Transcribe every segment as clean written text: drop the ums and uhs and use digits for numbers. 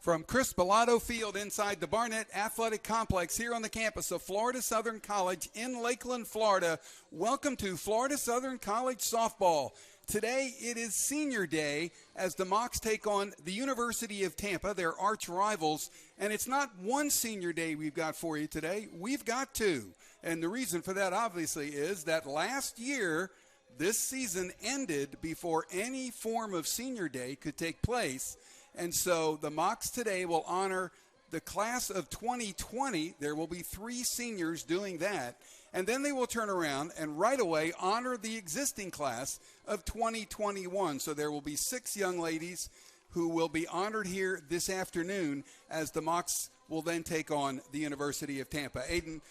From Chris Bellato Field inside the Barnett Athletic Complex here on the campus of Florida Southern College in Lakeland, Florida, welcome to Florida Southern College softball. Today it is senior day as the Mocs take on the University of Tampa, their arch rivals. And it's not one senior day we've got for you today. We've got two. And the reason for that obviously is that last year this season ended before any form of senior day could take place. And so the Mocs today will honor the class of 2020. There will be 3 seniors doing that. And then they will turn around and right away honor the existing class of 2021. So there will be 6 young ladies who will be honored here this afternoon as the Mocs will then take on the University of Tampa. Aiden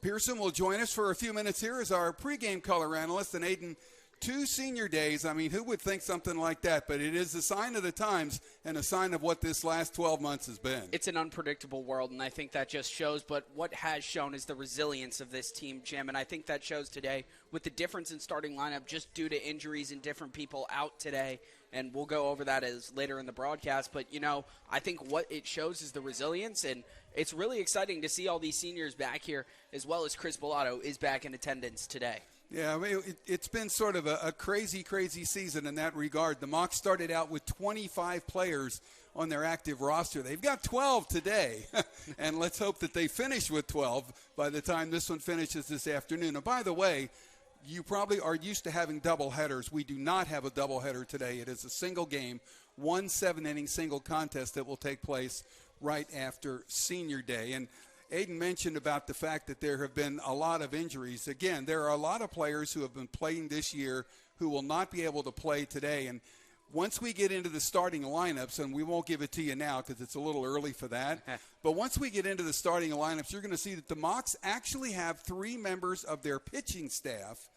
Pearson will join us for a few minutes here as our pregame color analyst. And Aiden, 2 senior days, I mean, who would think something like that? But it is a sign of the times and a sign of what this last 12 months has been. It's an unpredictable world, and I think that just shows. But what has shown is the resilience of this team, Jim, and I think that shows today with the difference in starting lineup just due to injuries and different people out today. And we'll go over that as later in the broadcast. But, you know, I think what it shows is the resilience, and it's really exciting to see all these seniors back here, as well as Chris Bellato is back in attendance today. Yeah, I mean, it's been sort of a crazy, crazy season in that regard. The Mocs started out with 25 players on their active roster. They've got 12 today, and let's hope that they finish with 12 by the time this one finishes this afternoon. And by the way, you probably are used to having double headers. We do not have a double header today. It is a single game, 1 7-inning single contest that will take place right after senior day. And Aiden mentioned about the fact that there have been a lot of injuries. Again, there are a lot of players who have been playing this year who will not be able to play today. And once we get into the starting lineups, and we won't give it to you now because it's a little early for that, but once we get into the starting lineups, you're going to see that the Mocs actually have 3 members of their pitching staff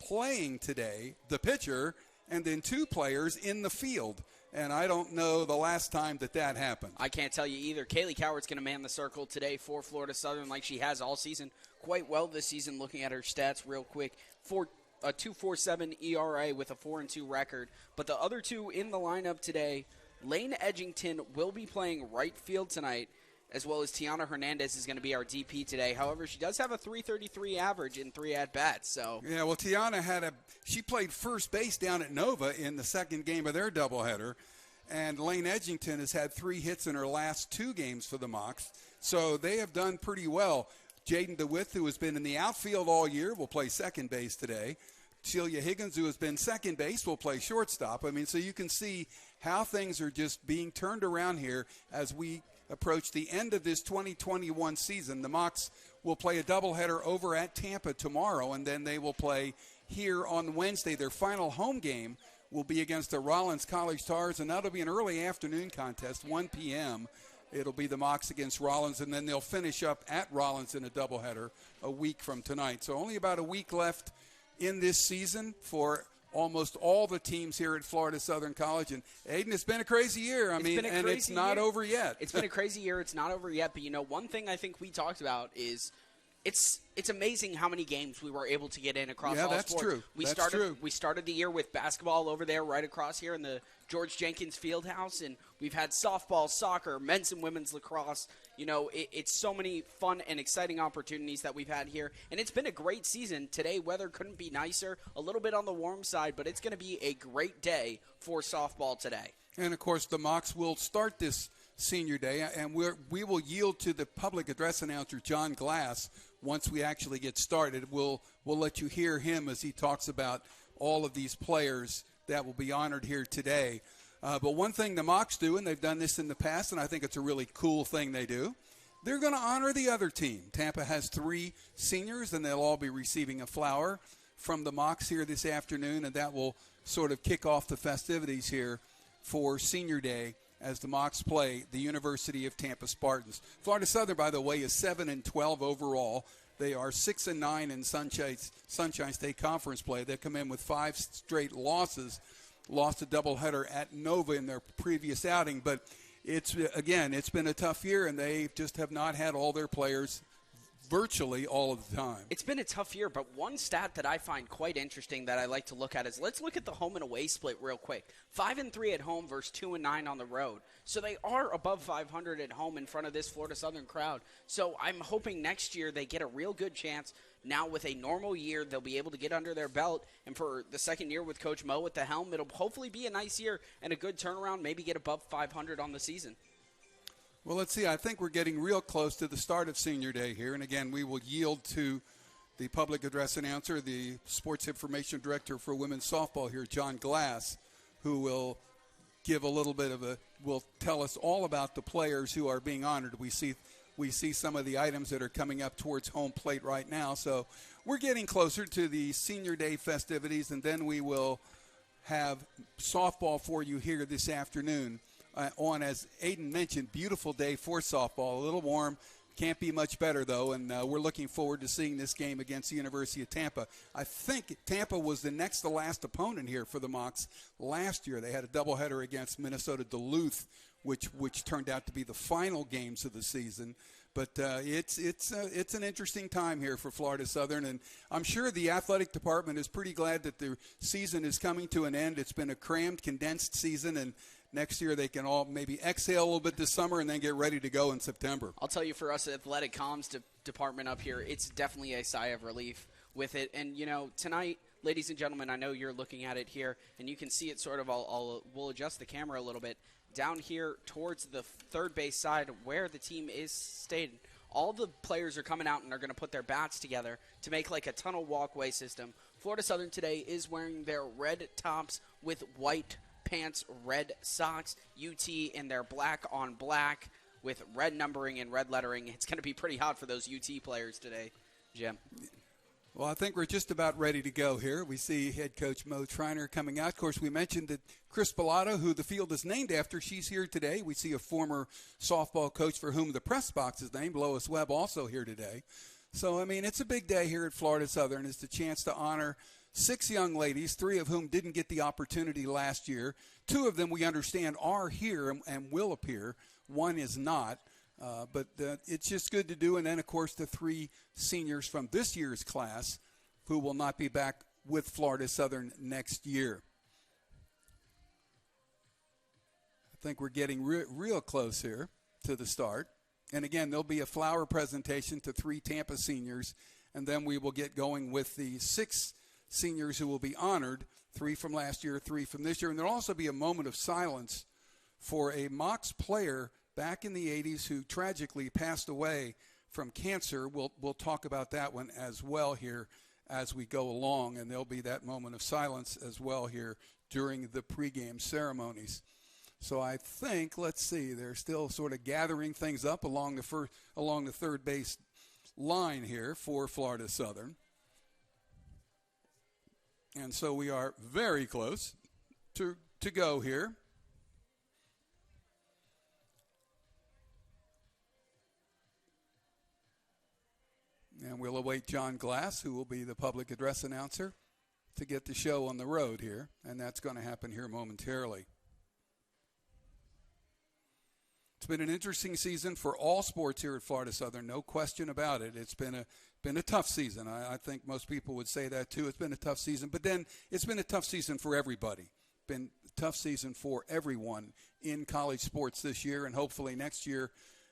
playing today, the pitcher, and then 2 players in the field. And I don't know the last time that happened. I can't tell you either. Kaylee Coward's going to man the circle today for Florida Southern like she has all season. Quite well this season, looking at her stats real quick. A 2.47 ERA with a 4-2 record. But the other 2 in the lineup today, Lane Edgington will be playing right field tonight, as well as Tiana Hernandez is going to be our DP today. However, she does have a 3.33 average in 3 at-bats. So yeah, well, Tiana she played first base down at Nova in the second game of their doubleheader, and Lane Edgington has had 3 hits in her last 2 games for the Mocs. So they have done pretty well. Jaden Dewitt, who has been in the outfield all year, will play second base today. Celia Higgins, who has been second base, will play shortstop. I mean, so you can see how things are just being turned around here as we approach the end of this 2021 season. The Mocs will play a doubleheader over at Tampa tomorrow, and then they will play here on Wednesday. Their final home game will be against the Rollins College Tars, and that'll be an early afternoon contest, 1 p.m. It'll be the Mocs against Rollins, and then they'll finish up at Rollins in a doubleheader a week from tonight. So only about a week left in this season for almost all the teams here at Florida Southern College. And Aiden, it's been a crazy year. I mean, and it's not over yet. It's been a crazy year. It's not over yet. But, you know, one thing I think we talked about is it's amazing how many games we were able to get in across all sports. True. That's true. We started the year with basketball over there right across here in the George Jenkins Fieldhouse, and we've had softball, soccer, men's and women's lacrosse. You know, it's so many fun and exciting opportunities that we've had here, and it's been a great season. Today, weather couldn't be nicer, a little bit on the warm side, but it's going to be a great day for softball today. And, of course, the Mocs will start this senior day, and we will yield to the public address announcer, John Glass, once we actually get started. We'll let you hear him as he talks about all of these players that will be honored here today. But one thing the Mocs do, and they've done this in the past, and I think it's a really cool thing they do, they're going to honor the other team. Tampa has 3 seniors, and they'll all be receiving a flower from the Mocs here this afternoon, and that will sort of kick off the festivities here for Senior Day as the Mocs play the University of Tampa Spartans. Florida Southern, by the way, is 7-12 overall. They are 6-9 in Sunshine State Conference play. They come in with 5 straight losses. Lost a doubleheader at Nova in their previous outing, but it's been a tough year, and they just have not had all their players virtually all of the time. It's been a tough year, but one stat that I find quite interesting that I like to look at is let's look at the home and away split real quick. 5-3 at home versus 2-9 on the road. So they are above 500 at home in front of this Florida Southern crowd. So I'm hoping next year they get a real good chance. Now with a normal year, they'll be able to get under their belt. And for the second year with Coach Mo at the helm, it'll hopefully be a nice year and a good turnaround, maybe get above 500 on the season. Well, let's see. I think we're getting real close to the start of Senior Day here. And, again, we will yield to the public address announcer, the sports information director for women's softball here, John Glass, who will give a little bit of will tell us all about the players who are being honored. We see some of the items that are coming up towards home plate right now. So we're getting closer to the Senior Day festivities, and then we will have softball for you here this afternoon. On, as Aiden mentioned, beautiful day for softball. A little warm. Can't be much better, though, and we're looking forward to seeing this game against the University of Tampa. I think Tampa was the next to last opponent here for the Mocs last year. They had a doubleheader against Minnesota Duluth, which turned out to be the final games of the season. But it's an interesting time here for Florida Southern, and I'm sure the athletic department is pretty glad that the season is coming to an end. It's been a crammed, condensed season, and next year they can all maybe exhale a little bit this summer and then get ready to go in September. I'll tell you, for us athletic comms department up here, it's definitely a sigh of relief with it. And, tonight, ladies and gentlemen, I know you're looking at it here, and you can see it sort of. We'll adjust the camera a little bit. Down here towards the third base side where the team is stated, all the players are coming out and are going to put their bats together to make like a tunnel walkway system. Florida Southern today is wearing their red tops with white pants, red socks. UT in their black on black with red numbering and red lettering. It's going to be pretty hot for those UT players today, Jim. Well, I think we're just about ready to go here. We see head coach Mo Triner coming out. Of course, we mentioned that Chris Bellato, who the field is named after, she's here today. We see a former softball coach for whom the press box is named, Lois Webb, also here today. So, I mean, it's a big day here at Florida Southern. It's the chance to honor 6 young ladies, 3 of whom didn't get the opportunity last year. 2 of them, we understand, are here and will appear. 1 is not. But it's just good to do. And then, of course, the 3 seniors from this year's class who will not be back with Florida Southern next year. I think we're getting real close here to the start. And, again, there'll be a flower presentation to 3 Tampa seniors, and then we will get going with the 6 seniors who will be honored, 3 from last year, 3 from this year. And there'll also be a moment of silence for a Mocs player back in the 80s who tragically passed away from cancer. We'll talk about that one as well here as we go along, and there'll be that moment of silence as well here during the pregame ceremonies. So I think, let's see, they're still sort of gathering things up along the third base line here for Florida Southern. And so we are very close to go here. And we'll await John Glass, who will be the public address announcer, to get the show on the road here. And that's going to happen here momentarily. It's been an interesting season for all sports here at Florida Southern, no question about it. It's been a tough season. I think most people would say that too. It's been a tough season, but then it's been a tough season for everybody. Been a tough season for everyone in college sports this year, and hopefully next year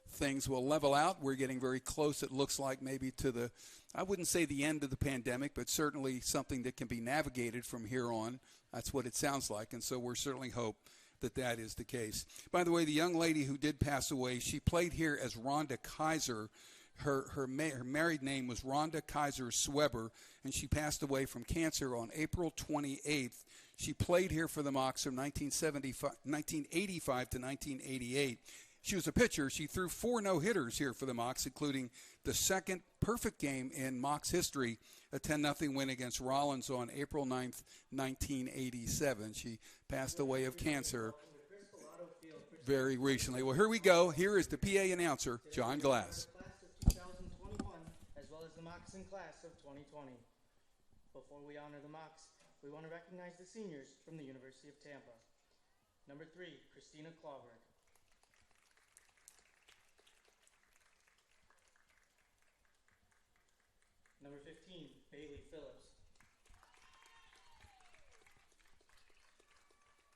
things will level out. We're getting very close, it looks like, maybe to I wouldn't say the end of the pandemic, but certainly something that can be navigated from here on. That's what it sounds like, and so we're certainly hope that is the case. By the way, the young lady who did pass away, she played here as Rhonda Kaiser. Her married name was Rhonda Kaiser Sweber, and she passed away from cancer on April 28th. She played here for the Mocs from 1985 to 1988. She was a pitcher. She threw 4 no-hitters here for the Mocs, including the second perfect game in Mocs history, a 10-0 win against Rollins on April 9th, 1987. She passed away of cancer very recently. Well, here we go. Here is the PA announcer, John Glass. Class of 2021, as well as the Mocs class of 2020. Before we honor the Mocs, we want to recognize the seniors from the University of Tampa. Number 3, Christina Clauberg. Number 15, Bailey Phillips.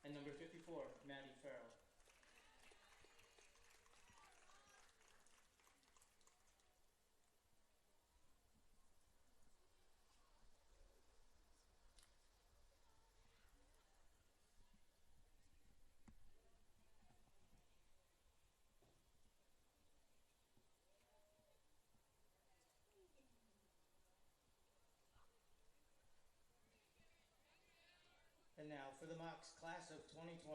And number 54, Maddie Farrell. And now for the Mocs class of 2020.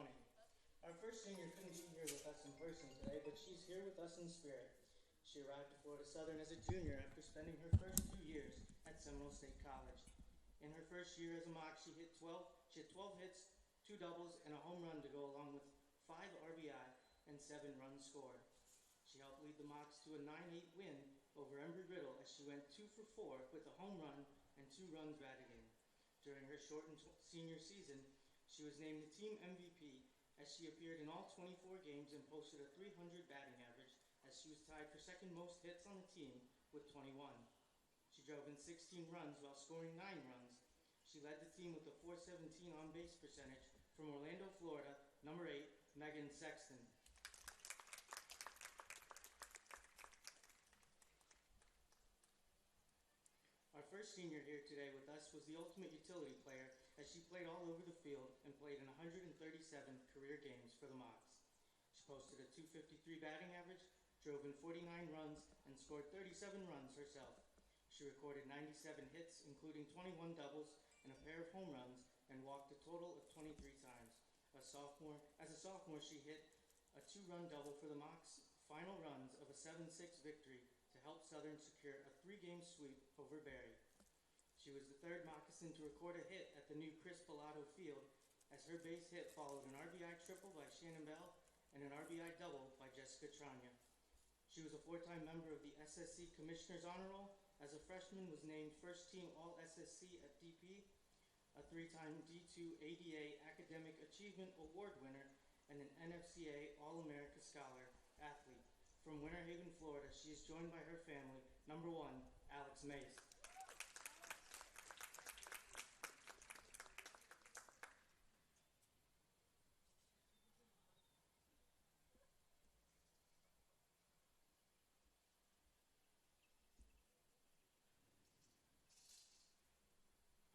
Our first senior couldn't be here with us in person today, but she's here with us in spirit. She arrived to Florida Southern as a junior after spending her first 2 years at Seminole State College. In her first year as a Moc, she had 12 hits, 2 doubles, and a home run to go along with 5 RBI and 7 runs scored. She helped lead the Mocs to a 9-8 win over Embry-Riddle as she went 2 for 4 with a home run and 2 runs batted in. During her shortened senior season, she was named the team MVP as she appeared in all 24 games and posted a .300 batting average as she was tied for second most hits on the team with 21. She drove in 16 runs while scoring 9 runs. She led the team with a .417 on-base percentage from Orlando, Florida, number 8, Megan Sexton. Our first senior here today with us was the ultimate utility player as she played all over the field and played in 137 career games for the Mocs. She posted a .253 batting average, drove in 49 runs, and scored 37 runs herself. She recorded 97 hits, including 21 doubles and a pair of home runs, and walked a total of 23 times. As a sophomore, she hit a 2-run double for the Mocs' final runs of a 7-6 victory to help Southern secure a 3-game sweep over Barry. She was the third moccasin to record a hit at the new Chris Pilato Field, as her base hit followed an RBI triple by Shannon Bell and an RBI double by Jessica Tranya. She was a 4-time member of the SSC Commissioner's Honor Roll. As a freshman, was named First Team All-SSC at DP, a 3-time D2 ADA Academic Achievement Award winner, and an NFCA All-America Scholar athlete. From Winter Haven, Florida, she is joined by her family, number 1, Alex Mace.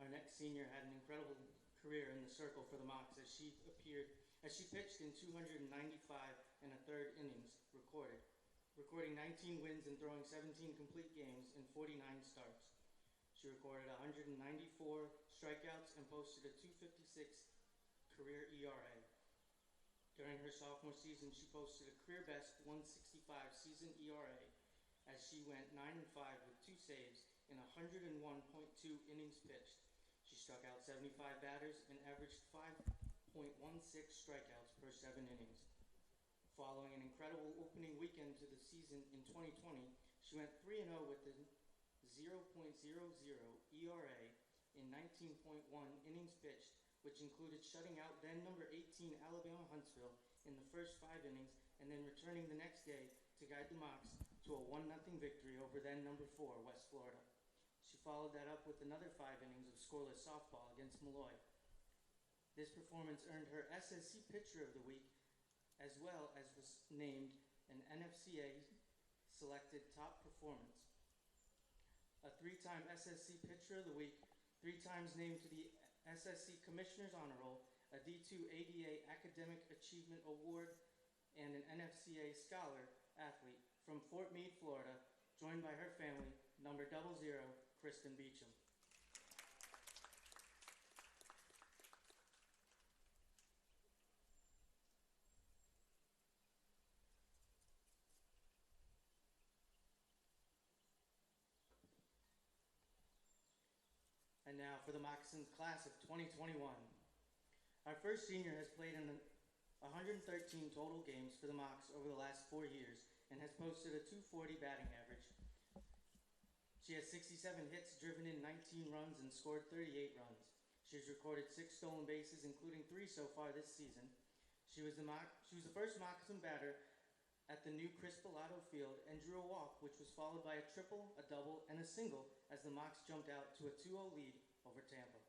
Our next senior had an incredible career in the circle for the Mocs as she pitched in 295 and a third innings recording 19 wins and throwing 17 complete games in 49 starts. She recorded 194 strikeouts and posted a .256 career ERA. During her sophomore season, she posted a career best .165 season ERA as she went 9-5 with 2 saves in 101.2 innings pitched. She struck out 75 batters and averaged 5.16 strikeouts per 7 innings. Following an incredible opening weekend to the season in 2020, she went 3-0 with a 0.00 ERA in 19.1 innings pitched, which included shutting out then number 18 Alabama Huntsville in the first 5 innings and then returning the next day to guide the Mocs to a 1-0 victory over then number 4 West Florida. She followed that up with another 5 innings of scoreless softball against Malloy. This performance earned her SSC Pitcher of the Week, as well as was named an NFCA selected top performance. A 3-time SSC Pitcher of the Week, 3 times named to the SSC Commissioner's Honor Roll, a D2 ADA Academic Achievement Award, and an NFCA Scholar athlete from Fort Meade, Florida, joined by her family, number 00, Kristin Beecham. And now for the Moccasins class of 2021. Our first senior has played in 113 total games for the Mocs over the last 4 years and has posted a .240 batting average. She has 67 hits, driven in 19 runs, and scored 38 runs. She has recorded 6 stolen bases, including 3 so far this season. She was the first moccasin batter at the new Chris Bellato field and drew a walk, which was followed by a triple, a double, and a single as the Mocs jumped out to a 2-0 lead over Tampa.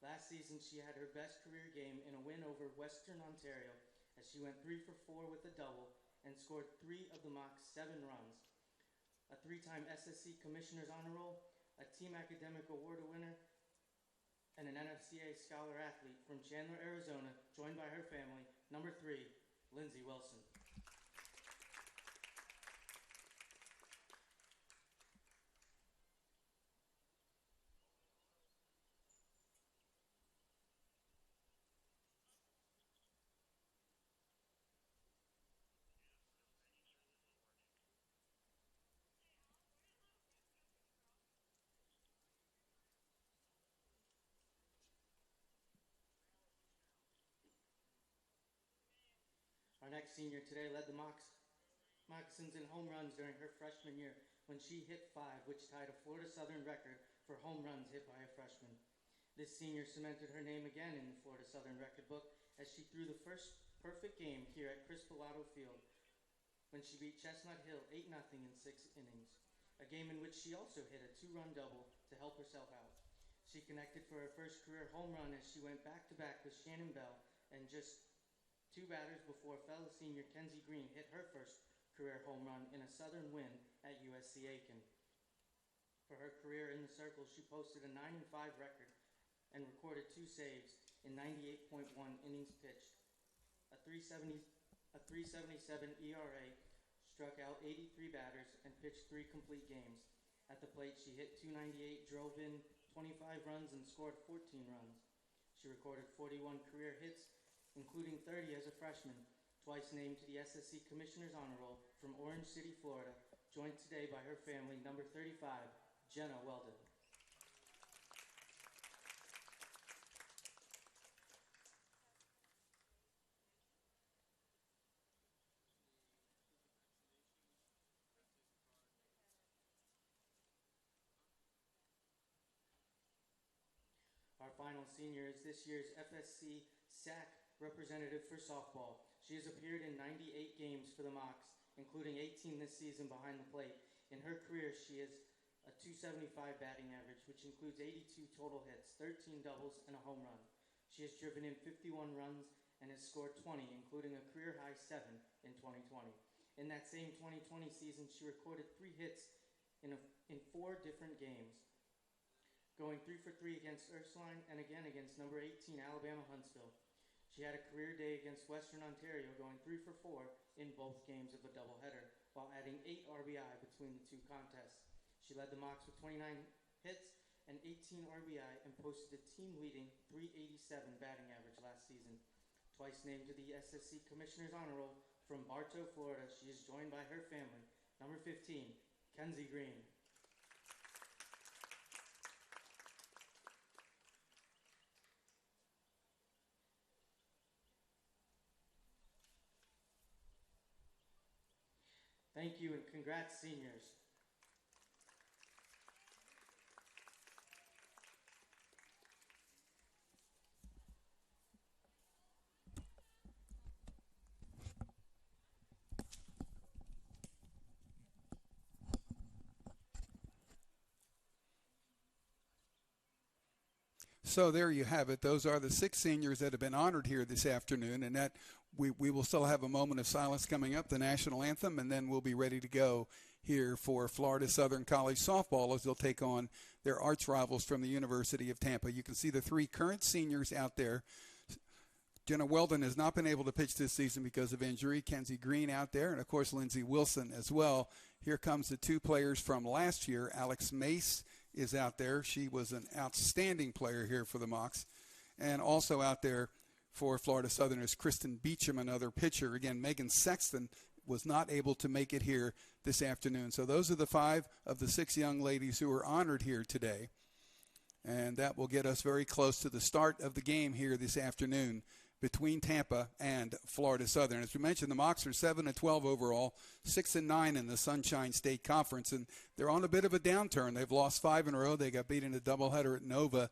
Last season, she had her best career game in a win over Western Ontario as she went 3 for 4 with a double and scored 3 of the Mocs' 7 runs. A 3-time SSC Commissioner's Honor Roll, a Team Academic Award winner, and an NFCA Scholar Athlete from Chandler, Arizona, joined by her family, number 3, Lindsay Wilson. Our next senior today led the Moccasins in home runs during her freshman year when she hit 5, which tied a Florida Southern record for home runs hit by a freshman. This senior cemented her name again in the Florida Southern record book as she threw the first perfect game here at Chris Bellato Field when she beat Chestnut Hill 8-0 in 6 innings, a game in which she also hit a 2-run double to help herself out. She connected for her first career home run as she went back-to-back with Shannon Bell, and just 2 batters before fellow senior Kenzie Green hit her first career home run in a Southern win at USC Aiken. For her career in the circle, she posted a 9-5 record and recorded 2 saves in 98.1 innings pitched, a 377 ERA, struck out 83 batters, and pitched 3 complete games. At the plate, she hit .298, drove in 25 runs, and scored 14 runs. She recorded 41 career hits, including 30 as a freshman, twice named to the SSC Commissioner's Honor Roll from Orange City, Florida, joined today by her family, number 35, Jenna Weldon. Our final senior is this year's FSC SAC representative for softball. She has appeared in 98 games for the Mocs, including 18 this season behind the plate. In her career, she has a .275 batting average, which includes 82 total hits, 13 doubles, and a home run. She has driven in 51 runs and has scored 20, including a career-high 7 in 2020. In that same 2020 season, she recorded 3 hits in 4 different games, going 3 for 3 against Ursuline and again against number 18 Alabama Huntsville. She had a career day against Western Ontario, going 3 for 4 in both games of a doubleheader, while adding 8 RBI between the 2 contests. She led the Mocs with 29 hits and 18 RBI and posted a team-leading .387 batting average last season. Twice named to the SSC Commissioner's Honor Roll from Bartow, Florida, she is joined by her family, number 15, Kenzie Green. Thank you and congrats, seniors. So there you have it. Those are the 6 seniors that have been honored here this afternoon, and that we will still have a moment of silence coming up, the national anthem, and then we'll be ready to go here for Florida Southern College softball as they'll take on their arch rivals from the University of Tampa. You can see the 3 current seniors out there. Jenna Weldon has not been able to pitch this season because of injury. Kenzie Green out there, and, of course, Lindsay Wilson as well. Here comes the 2 players from last year. Alex Mace is out there. She was an outstanding player here for the Mocs. And also out there for Florida Southern is Kristin Beecham, another pitcher. Again, Megan Sexton was not able to make it here this afternoon. So those are the 5 of the 6 young ladies who were honored here today. And that will get us very close to the start of the game here this afternoon between Tampa and Florida Southern. As we mentioned, the Mocs are 7-12 overall, 6-9 in the Sunshine State Conference, and they're on a bit of a downturn. They've lost 5 in a row. They got beat in a doubleheader at Nova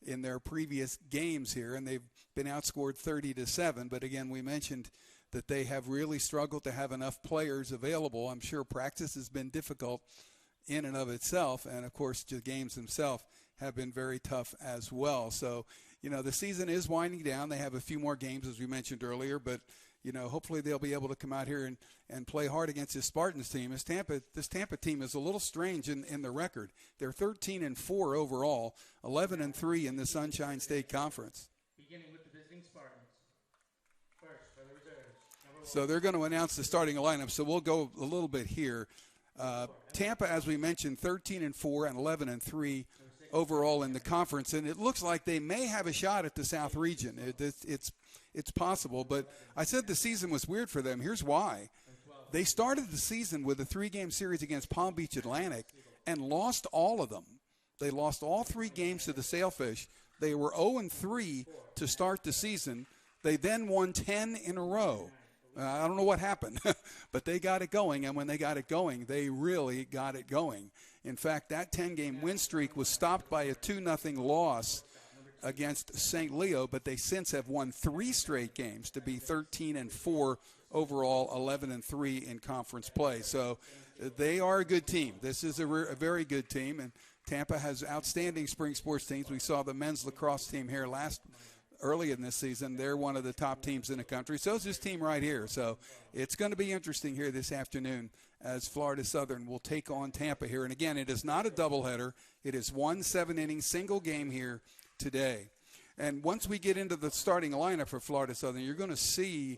in their previous games here, and they've been outscored 30-7. But again, we mentioned that they have really struggled to have enough players available. I'm sure practice has been difficult in and of itself, and, of course, the games themselves have been very tough as well. So, the season is winding down. They have a few more games, as we mentioned earlier, but, hopefully they'll be able to come out here and play hard against this Spartans team. This Tampa team is a little strange in the record. They're 13-4 overall, 11-3 in the Sunshine State Conference. Beginning with the visiting Spartans. First, for the reserves. So they're going to announce the starting lineup, so we'll go a little bit here. Tampa, as we mentioned, 13-4 and 11-3 overall in the conference, and it looks like they may have a shot at the South region. It's possible, but I said the season was weird for them. Here's why. They started the season with a 3-game series against Palm Beach Atlantic and lost all of them. They lost all 3 games to the Sailfish. They were 0-3 to start the season. They then won 10 in a row. I don't know what happened, but they got it going, and when they got it going, they really got it going. In fact, that 10-game win streak was stopped by a 2-0 loss against St. Leo, but they since have won 3 straight games to be 13-4 overall, 11-3 in conference play. So they are a good team. This is a very good team, and Tampa has outstanding spring sports teams. We saw the men's lacrosse team here early in this season. They're one of the top teams in the country. So is this team right here. So it's going to be interesting here this afternoon as Florida Southern will take on Tampa here. And again, it is not a doubleheader. It is 1 7-inning single game here today. And once we get into the starting lineup for Florida Southern, you're going to see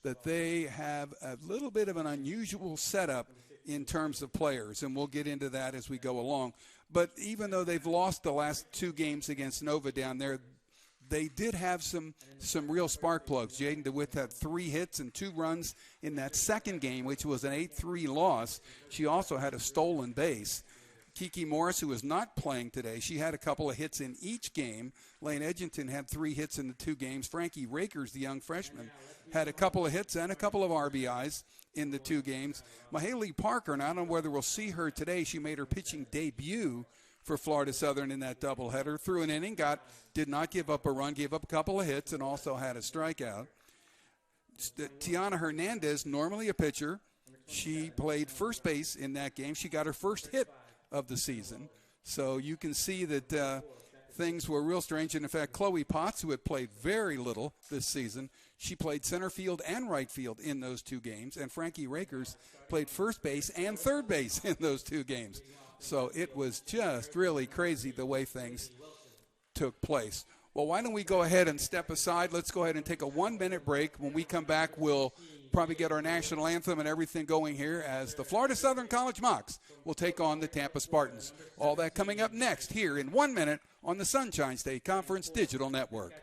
that they have a little bit of an unusual setup in terms of players, and we'll get into that as we go along. But even though they've lost the last 2 games against Nova down there, they did have some real spark plugs. Jaden Dewitt had 3 hits and 2 runs in that second game, which was an 8-3 loss. She also had a stolen base. Kiki Morris, who is not playing today, she had a couple of hits in each game. Lane Edgington had 3 hits in the 2 games. Frankie Rakers, the young freshman, had a couple of hits and a couple of RBIs in the 2 games. Mahaley Parker, and I don't know whether we'll see her today, she made her pitching debut for Florida Southern in that doubleheader. Threw an inning, did not give up a run, gave up a couple of hits, and also had a strikeout. Tiana Hernandez, normally a pitcher, she played first base in that game. She got her first hit of the season. So you can see that things were real strange. And, in fact, Chloe Potts, who had played very little this season, she played center field and right field in those 2 games. And Frankie Rakers played first base and third base in those 2 games. So it was just really crazy the way things took place. Well, why don't we go ahead and step aside? Let's go ahead and take a 1-minute break. When we come back, we'll probably get our national anthem and everything going here as the Florida Southern College Mocs will take on the Tampa Spartans. All that coming up next here in 1 minute on the Sunshine State Conference Digital Network.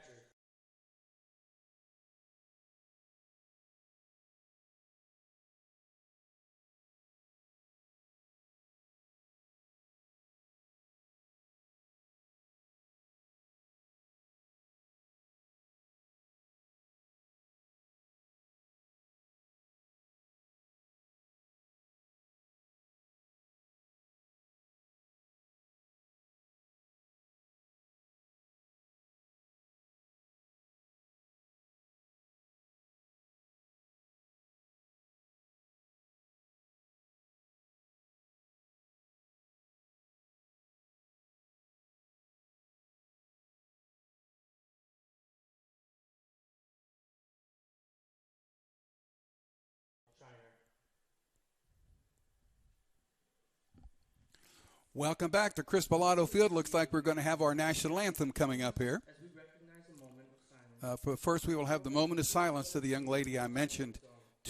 Welcome back to Chris Bellato Field. Looks like we're going to have our national anthem coming up here. As we recognize a moment of silence. But first, we will have the moment of silence to the young lady I mentioned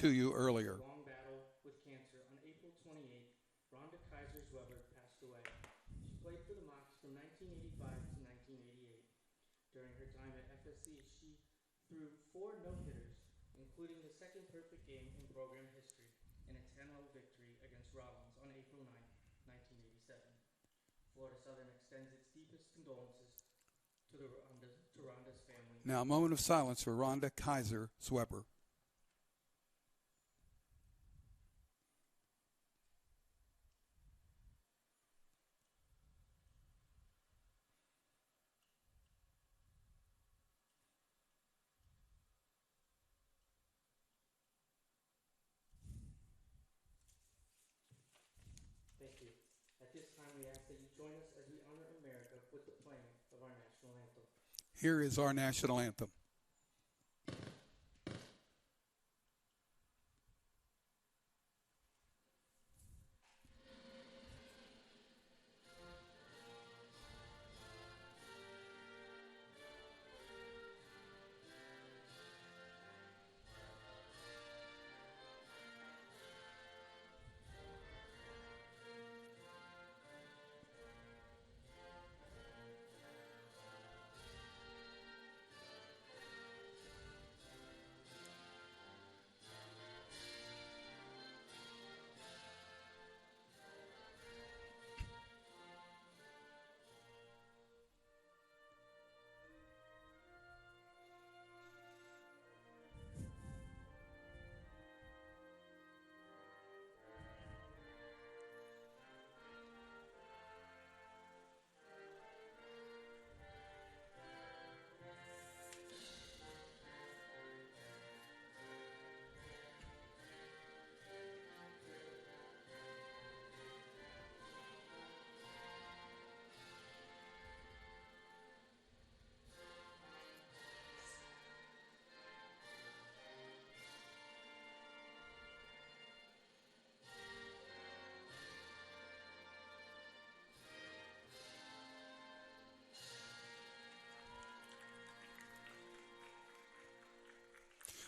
to you earlier. Long battle with cancer. On April 28th, Rhonda Kaiser passed away. She played for the Mocs from 1985 to 1988. During her time at FSC, she threw 4 no-hitters, including the second perfect game in program history in a 10-0 victory against Rollins on April 9th, 1987. Florida Southern extends its deepest condolences to Rhonda's family. Now, a moment of silence for Rhonda Kaiser Sweber. At this time, we ask that you join us as we honor America with the playing of our national anthem. Here is our national anthem.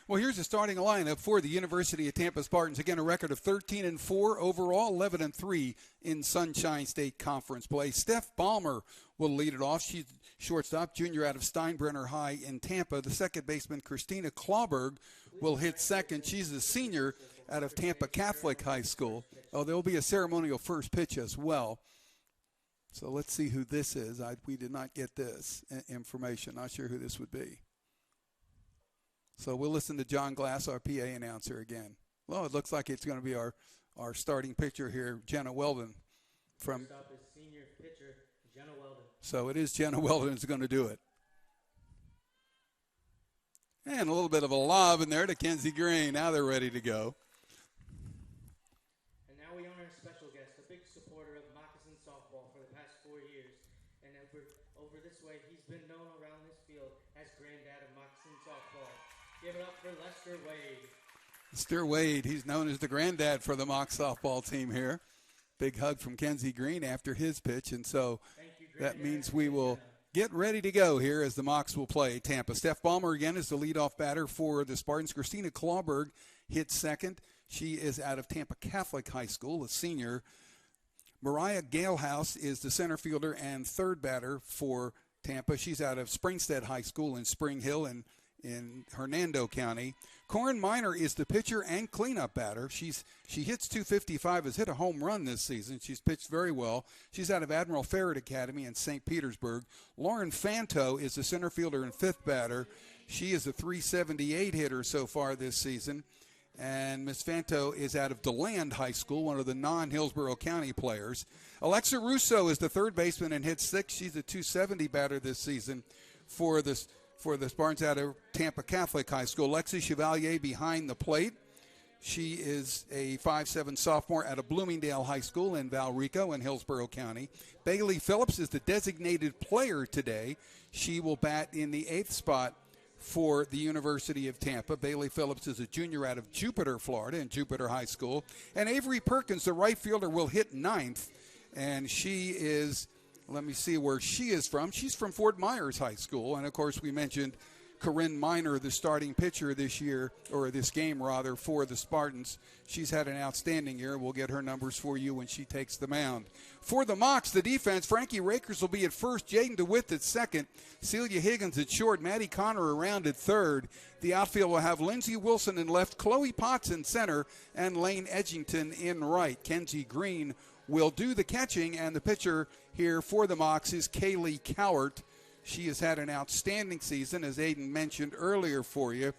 Well, here's the starting lineup for the University of Tampa Spartans. Again, a record of 13-4 overall, 11-3 in Sunshine State Conference play. Steph Palmer will lead it off. She's shortstop, junior out of Steinbrenner High in Tampa. The second baseman, Christina Clauberg, will hit second. She's a senior out of Tampa Catholic High School. Oh, there will be a ceremonial first pitch as well. So let's see who this is. We did not get this information. Not sure who this would be. So we'll listen to John Glass, our PA announcer, again. Well, it looks like it's going to be our starting pitcher here, Jenna Weldon. First up is senior pitcher Jenna Weldon. So it is Jenna Weldon who's going to do it. And a little bit of a lob in there to Kenzie Green. Now they're ready to go. And now we honor a special guest, a big supporter of Moccasin softball for the past 4 years. And over this way, he's been known around this field as granddad of Moccasin softball. Give it up for Lester Wade. Lester Wade, he's known as the granddad for the Mock softball team here. Big hug from Kenzie Green after his pitch. And so that means we will get ready to go here as the Mocks will play Tampa. Steph Palmer again is the leadoff batter for the Spartans. Christina Clauberg hits second. She is out of Tampa Catholic High School, a senior. Mariah Galehouse is the center fielder and third batter for Tampa. She's out of Springstead High School in Spring Hill in Hernando County. Corin Miner is the pitcher and cleanup batter. She hits 255, has hit a home run this season. She's pitched very well. She's out of Admiral Farragut Academy in St. Petersburg. Lauren Fanto is the center fielder and fifth batter. She is a 378 hitter so far this season. And Miss Fanto is out of DeLand High School, one of the non-Hillsborough County players. Alexa Russo is the third baseman and hits six. She's a 270 batter this season for the Spartans out of Tampa Catholic High School. Lexy Chevalier behind the plate. She is a 5'7" sophomore out of Bloomingdale High School in Valrico in Hillsborough County. Bailey Phillips is the designated player today. She will bat in the 8th spot for the University of Tampa. Bailey Phillips is a junior out of Jupiter, Florida in Jupiter High School. And Avery Perkins, the right fielder, will hit 9th. And she is... Let me see where she is from. She's from Fort Myers High School. And, of course, we mentioned Corinne Miner, the starting pitcher this year, or this game, rather, for the Spartans. She's had an outstanding year. We'll get her numbers for you when she takes the mound. For the Mocks, the defense, Frankie Rakers will be at first. Jaden Dewitt at second. Celia Higgins at short. Maddie Connor around at third. The outfield will have Lindsay Wilson in left, Chloe Potts in center, and Lane Edgington in right. Kenzie Green will do the catching, and the pitcher here for the Mocks is Kaylee Coward. She has had an outstanding season, as Aiden mentioned earlier for you.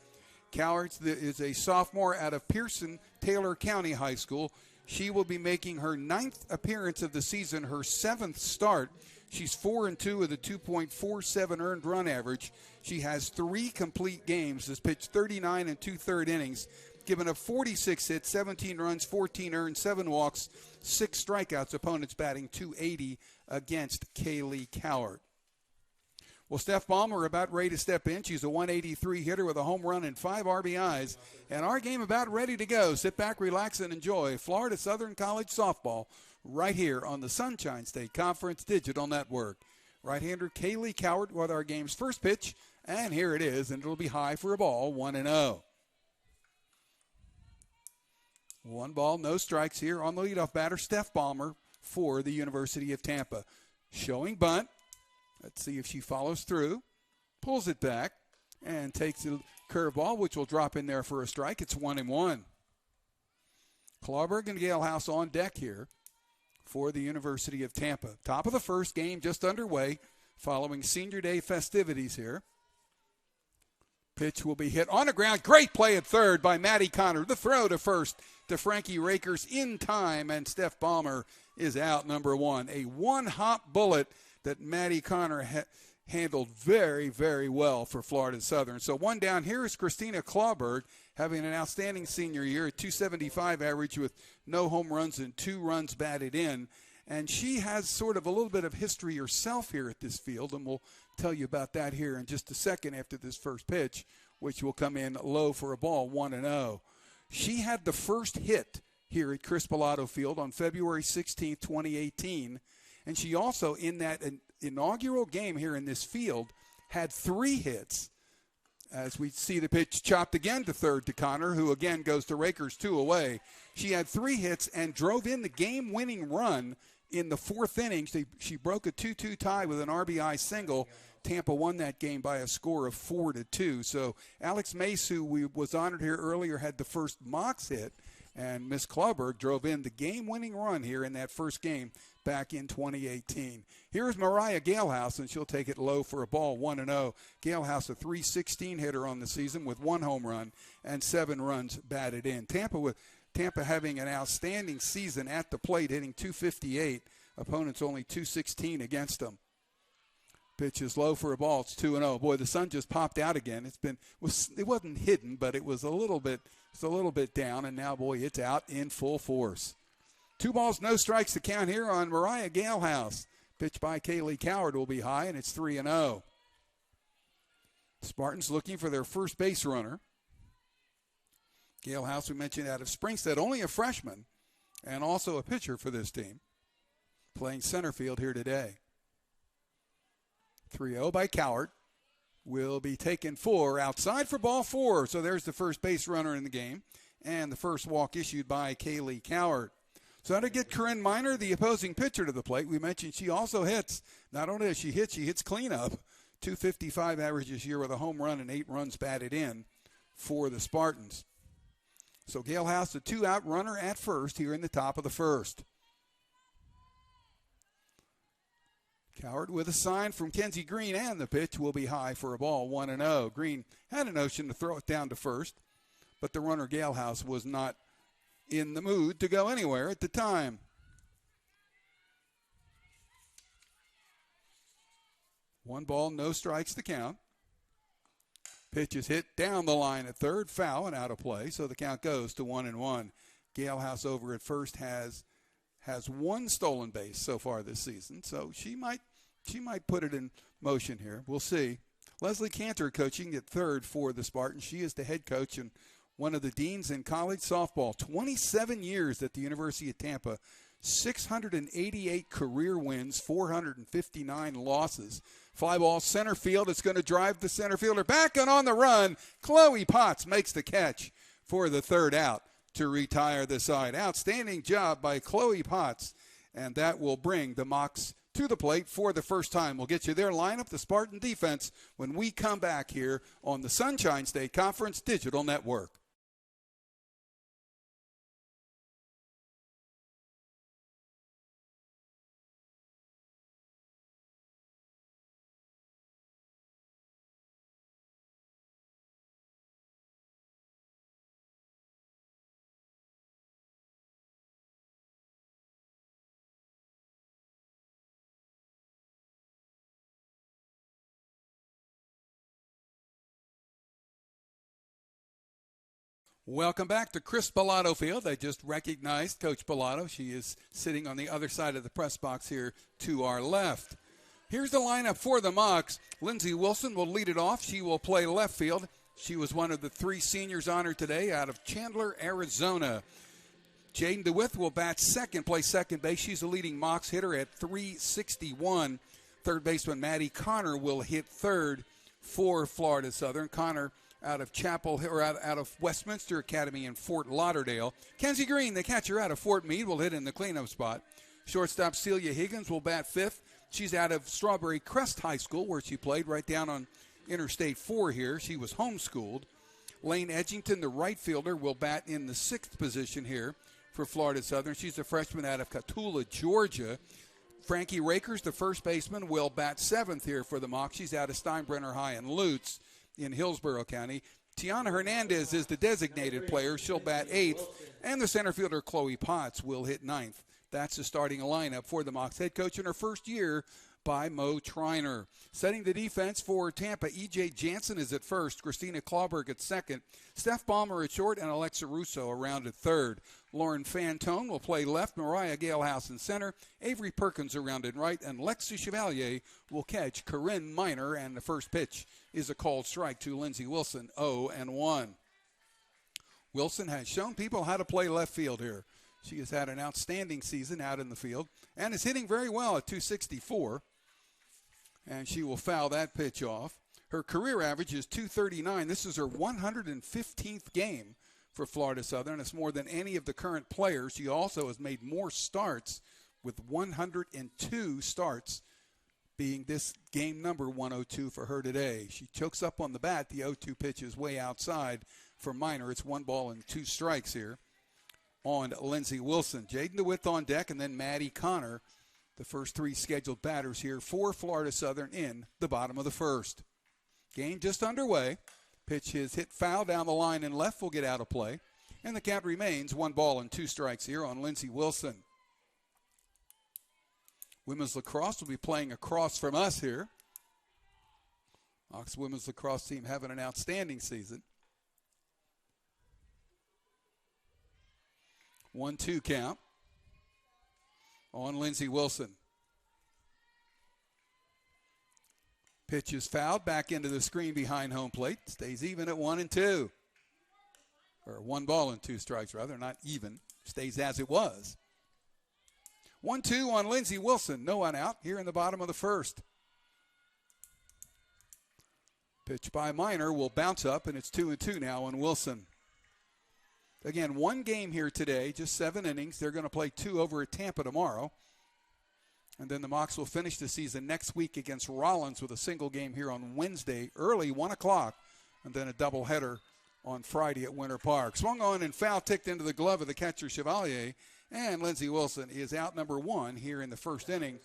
Coward is a sophomore out of Pearson Taylor County High School. She will be making her 9th appearance of the season, her 7th start. She's 4-2 with a 2.47 earned run average. She has 3 complete games, has pitched 39 and 2/3 innings, given up 46 hits, 17 runs, 14 earned, 7 walks, 6 strikeouts. Opponents batting .280 against Kaylee Coward. Well, Steph Palmer about ready to step in. She's a .183 hitter with a home run and 5 RBIs. And our game about ready to go. Sit back, relax, and enjoy Florida Southern College softball right here on the Sunshine State Conference Digital Network. Right-hander Kaylee Coward with our game's first pitch. And here it is, and it'll be high for a ball, 1-0. 1 ball, no strikes here on the leadoff batter, Steph Palmer for the University of Tampa. Showing bunt. Let's see if she follows through, pulls it back, and takes a curveball, which will drop in there for a strike. It's 1-1. Clauberg and Galehouse on deck here for the University of Tampa. Top of the first, game just underway following Senior Day festivities here. Pitch will be hit on the ground. Great play at third by Maddie Connor. The throw to first to Frankie Rakers in time, and Steph Palmer is out, number 1. A one-hop bullet that Maddie Connor handled very, very well for Florida Southern. So 1 down. Here is Christina Clauberg having an outstanding senior year, a .275 average with no home runs and 2 runs batted in. And she has sort of a little bit of history herself here at this field, and we'll tell you about that here in just a second after this first pitch, which will come in low for a ball, 1-0. She had the first hit here at Chris Pilato Field on February 16, 2018. And she also, in that inaugural game here in this field, had 3 hits. As we see the pitch chopped again to third to Connor, who again goes to Rakers, 2 away. She had 3 hits and drove in the game-winning run in the 4th inning. She broke a 2-2 tie with an RBI single. Tampa won that game by a score of 4-2. So Alex Mace, who was honored here earlier, had the first Mox hit. And Miss Clauberg drove in the game-winning run here in that first game back in 2018. Here's Mariah Galehouse, and she'll take it low for a ball, 1-0. Galehouse, a .316 hitter on the season with 1 home run and 7 runs batted in. Tampa having an outstanding season at the plate, hitting .258. Opponents only .216 against them. Pitch is low for a ball. It's 2-0. Boy, the sun just popped out again. It wasn't hidden, but it was a little bit down, and now, boy, it's out in full force. 2 balls, no strikes to count here on Mariah Galehouse. Pitch by Kaylee Coward will be high, and it's 3-0. Spartans looking for their first base runner. Galehouse, we mentioned, out of Springstead, only a freshman, and also a pitcher for this team, playing center field here today. 3-0 by Coward. Will be taken 4 outside for ball 4. So there's the first base runner in the game. And the first walk issued by Kaylee Coward. So to get Corinne Miner, the opposing pitcher, to the plate, we mentioned she also hits. Not only does she hits cleanup. .255 average this year with a home run and 8 runs batted in for the Spartans. So Galehouse, a 2-out runner at first here in the top of the first. Coward with a sign from Kenzie Green, and the pitch will be high for a ball, 1-0. Green had a notion to throw it down to first, but the runner Galehouse was not in the mood to go anywhere at the time. One ball, no strikes to count. Pitch is hit down the line at third, foul and out of play, so the count goes to 1-1. Galehouse over at first has 1 stolen base so far this season, so she might put it in motion here. We'll see. Leslie Cantor coaching at third for the Spartans. She is the head coach and one of the deans in college softball. 27 years at the University of Tampa, 688 career wins, 459 losses. Fly ball center field. It's going to drive the center fielder back, and on the run, Chloe Potts makes the catch for the 3rd out to retire the side. Outstanding job by Chloe Potts, and that will bring the Mocs to the plate for the first time. We'll get you their lineup, the Spartan defense, when we come back here on the Sunshine State Conference Digital Network. Welcome back to Chris Bellato Field. I just recognized Coach Bellato. She is sitting on the other side of the press box here to our left. Here's the lineup for the Mocs. Lindsay Wilson will lead it off. She will play left field. She was one of the 3 seniors honored today out of Chandler, Arizona. Jaden Dewitt will bat second, play second base. She's a leading Mocs hitter at .361. Third baseman Maddie Connor will hit third for Florida Southern. Connor out of out of Westminster Academy in Fort Lauderdale. Kenzie Green, the catcher out of Fort Meade, will hit in the cleanup spot. Shortstop Celia Higgins will bat fifth. She's out of Strawberry Crest High School, where she played right down on Interstate 4 here. She was homeschooled. Lane Edgington, the right fielder, will bat in the 6th position here for Florida Southern. She's a freshman out of Catula, Georgia. Frankie Rakers, the first baseman, will bat 7th here for the Mocs. She's out of Steinbrenner High and Lutz in Hillsborough County. Tiana Hernandez is the designated player. She'll bat 8th. And the center fielder, Chloe Potts, will hit 9th. That's the starting lineup for the Mocs. Head coach in her first year by Mo Triner. Setting the defense for Tampa, E.J. Jansen is at first, Christina Clauberg at second, Steph Palmer at short, and Alexa Russo around at third. Lauren Fantone will play left, Mariah Galehouse in center, Avery Perkins around in right, and Lexy Chevalier will catch Corinne Miner, and the first pitch is a called strike to Lindsay Wilson, 0-1. Wilson has shown people how to play left field here. She has had an outstanding season out in the field and is hitting very well at .264. And she will foul that pitch off. Her career average is .239. This is her 115th game for Florida Southern. It's more than any of the current players. She also has made more starts with 102 starts, being this game number 102 for her today. She chokes up on the bat. The 0-2 pitch is way outside for Miner. It's 1 ball and 2 strikes here on Lindsay Wilson. Jaden DeWitt on deck, and then Maddie Connor, the first 3 scheduled batters here for Florida Southern in the bottom of the first. Game just underway. Pitch is hit foul down the line and left, will get out of play. And the count remains 1 ball and 2 strikes here on Lindsay Wilson. Women's lacrosse will be playing across from us here. Mocs women's lacrosse team having an outstanding season. 1-2 count on Lindsay Wilson. Pitch is fouled back into the screen behind home plate. Stays even at 1-2. Or 1 ball and 2 strikes, rather, not even. Stays as it was. 1-2 on Lindsay Wilson. No one out here in the bottom of the first. Pitch by Miner will bounce up, and it's 2-2 now on Wilson. Again, 1 game here today, just 7 innings. They're going to play 2 over at Tampa tomorrow. And then the Mocs will finish the season next week against Rollins with a single game here on Wednesday, early 1 o'clock, and then a doubleheader on Friday at Winter Park. Swung on and foul ticked into the glove of the catcher Chevalier, and Lindsay Wilson is out number 1 here in the first inning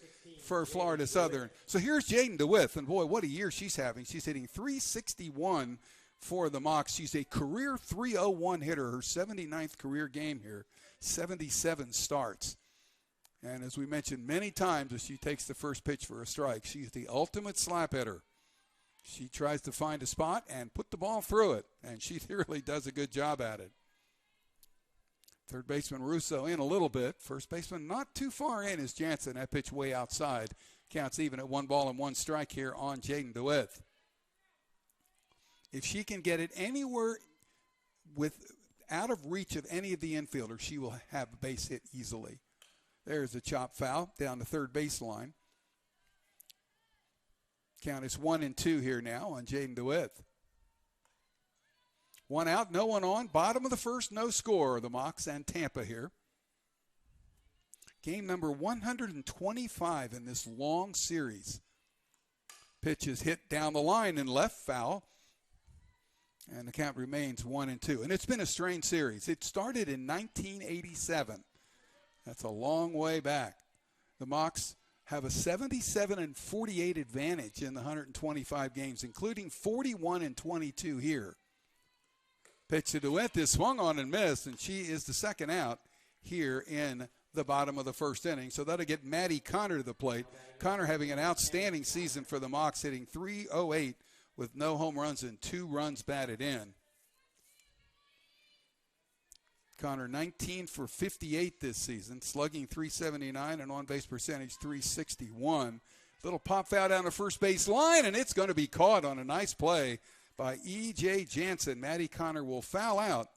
for Florida Southern. So here's Jaden DeWitt, and boy, what a year she's having. She's hitting .361 for the Mocs. She's a career .301 hitter, her 79th career game here, 77 starts. And as we mentioned many times, as she takes the first pitch for a strike, she's the ultimate slap hitter. She tries to find a spot and put the ball through it, and she really does a good job at it. Third baseman Russo in a little bit. First baseman not too far in is Jansen. That pitch way outside. Counts even at 1 ball and 1 strike here on Jaden DeWitt. If she can get it anywhere out of reach of any of the infielders, she will have a base hit easily. There's a chop foul down the third baseline. Count is 1-2 here now on Jaden DeWitt. 1 out, no one on. Bottom of the first, no score. The Mocs and Tampa here. Game number 125 in this long series. Pitch is hit down the line and left, foul. And the count remains 1-2. And it's been a strange series. It started in 1987. That's a long way back. The Mocs have a 77-48 advantage in the 125 games, including 41-22 here. Pitch to DeWitt is swung on and missed, and she is the second out here in the bottom of the first inning. So that'll get Maddie Connor to the plate. Connor having an outstanding season for the Mocs, hitting .308 with no home runs and 2 runs batted in. Connor 19 for 58 this season, slugging .379 and on-base percentage .361. Little pop foul down the first base line, and it's going to be caught on a nice play by E.J. Jansen. Maddie Connor will foul out,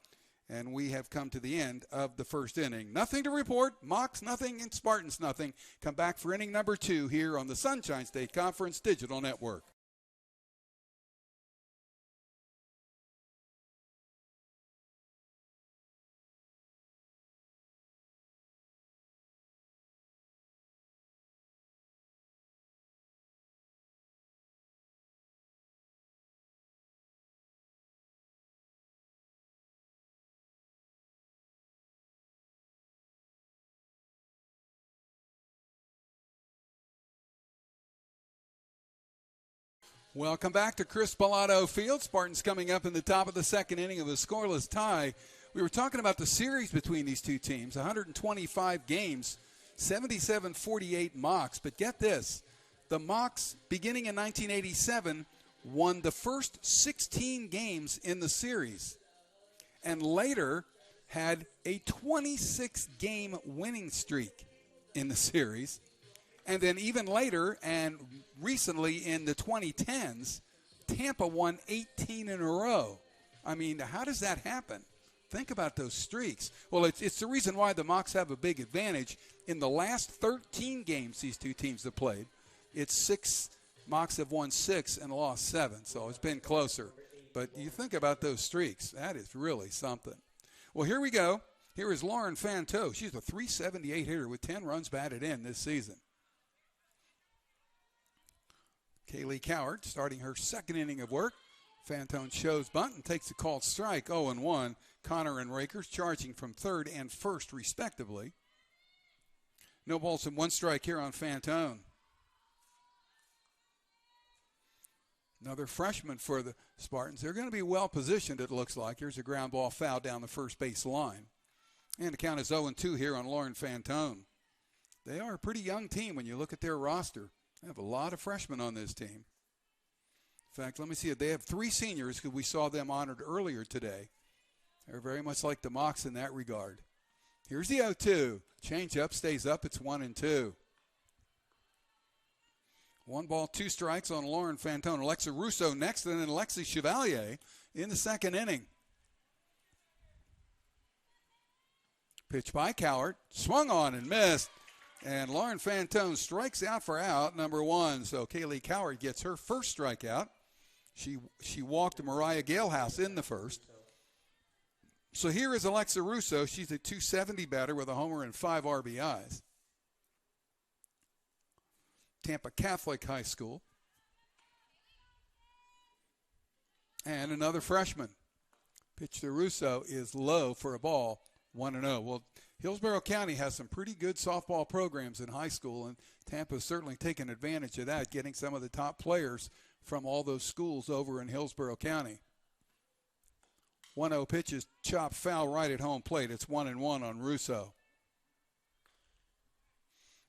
and we have come to the end of the first inning. Nothing to report. Mocs nothing and Spartans nothing. Come back for inning number 2 here on the Sunshine State Conference Digital Network. Welcome back to Chris Pilato Field. Spartans coming up in the top of the second inning of a scoreless tie. We were talking about the series between these two teams, 125 games, 77-48 Mocs. But get this, the Mocs, beginning in 1987, won the first 16 games in the series and later had a 26-game winning streak in the series. And then even later and recently in the 2010s, Tampa won 18 in a row. I mean, how does that happen? Think about those streaks. Well, it's the reason why the Mocs have a big advantage. In the last 13 games these two teams have played, it's 6. Mocs have won 6 and lost 7, so it's been closer. But you think about those streaks. That is really something. Well, here we go. Here is Lauren Fanto. She's a .378 hitter with 10 runs batted in this season. Kaylee Coward starting her second inning of work. Fantone shows bunt and takes a called strike, 0-1. Connor and Rakers charging from third and first, respectively. No balls and 1 strike here on Fantone. Another freshman for the Spartans. They're going to be well positioned, it looks like. Here's a ground ball foul down the first base line. And the count is 0-2 here on Lauren Fantone. They are a pretty young team when you look at their roster. They have a lot of freshmen on this team. In fact, let me see it. They have 3 seniors because we saw them honored earlier today. They're very much like the Mocs in that regard. Here's the 0-2. Change up, stays up. It's 1-2. 1 ball, 2 strikes on Lauren Fantone. Alexa Russo next, and then Lexy Chevalier in the second inning. Pitch by Coward. Swung on and missed. And Lauren Fantone strikes out for out number 1. So Kaylee Coward gets her first strikeout. She walked Mariah Galehouse in the first. So here is Alexa Russo. She's a .270 batter with a homer and 5 RBIs. Tampa Catholic High School. And another freshman. Pitch to Russo is low for a ball, 1-0. Well, Hillsborough County has some pretty good softball programs in high school, and Tampa's certainly taken advantage of that, getting some of the top players from all those schools over in Hillsborough County. 1-0 pitch is chopped foul right at home plate. It's 1-1 on Russo.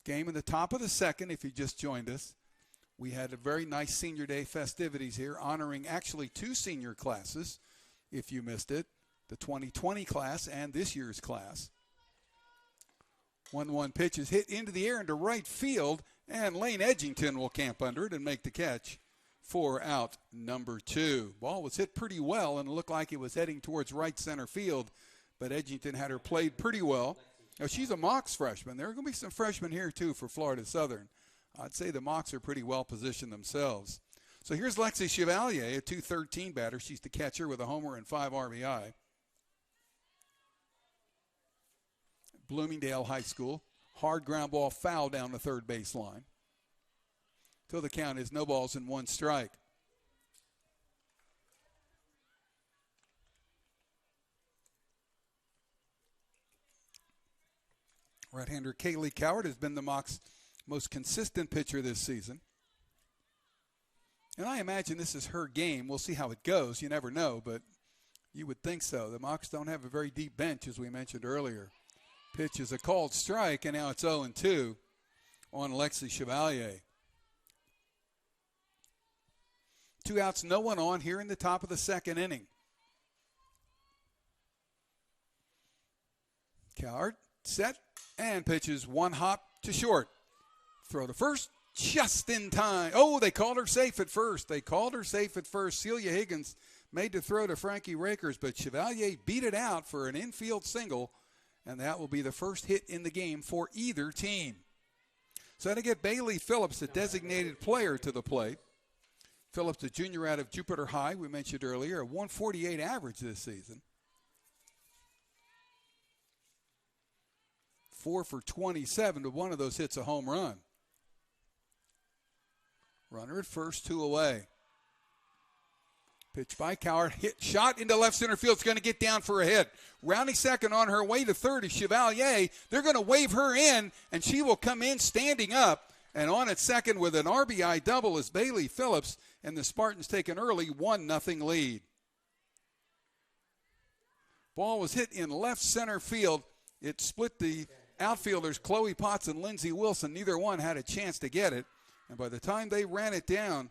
Game in the top of the second, if you just joined us. We had a very nice Senior Day festivities here, honoring actually 2 senior classes, if you missed it, the 2020 class and this year's class. 1-1 pitch is hit into the air into right field, and Lane Edgington will camp under it and make the catch for out number 2. Ball was hit pretty well and looked like it was heading towards right center field, but Edgington had her played pretty well. Now, she's a Mocs freshman. There are going to be some freshmen here, too, for Florida Southern. I'd say the Mocs are pretty well positioned themselves. So here's Lexy Chevalier, a .213 batter. She's the catcher with a homer and 5 RBI. Bloomingdale High School. Hard ground ball foul down the third base line. So the count is no balls and 1 strike. Right-hander Kaylee Coward has been the Mocs' most consistent pitcher this season. And I imagine this is her game. We'll see how it goes. You never know, but you would think so. The Mocs don't have a very deep bench, as we mentioned earlier. Pitch is a called strike, and now it's 0-2 on Lexy Chevalier. 2 outs, no one on here in the top of the second inning. Coward, set, and pitches one hop to short. Throw to first, just in time. Oh, they called her safe at first. Celia Higgins made the throw to Frankie Rakers, but Chevalier beat it out for an infield single, and that will be the first hit in the game for either team. So to get Bailey Phillips, the designated player, to the plate. Phillips, a junior out of Jupiter High, we mentioned earlier, a 148 average this season. 4 for 27, but one of those hits a home run. Runner at first, 2 away. Pitch by Coward, hit, shot into left center field. It's going to get down for a hit. Rounding second on her way to third is Chevalier. They're going to wave her in, and she will come in standing up. And on at second with an RBI double is Bailey Phillips, and the Spartans take an early 1-0 lead. Ball was hit in left center field. It split the outfielders, Chloe Potts and Lindsay Wilson. Neither one had a chance to get it. And by the time they ran it down,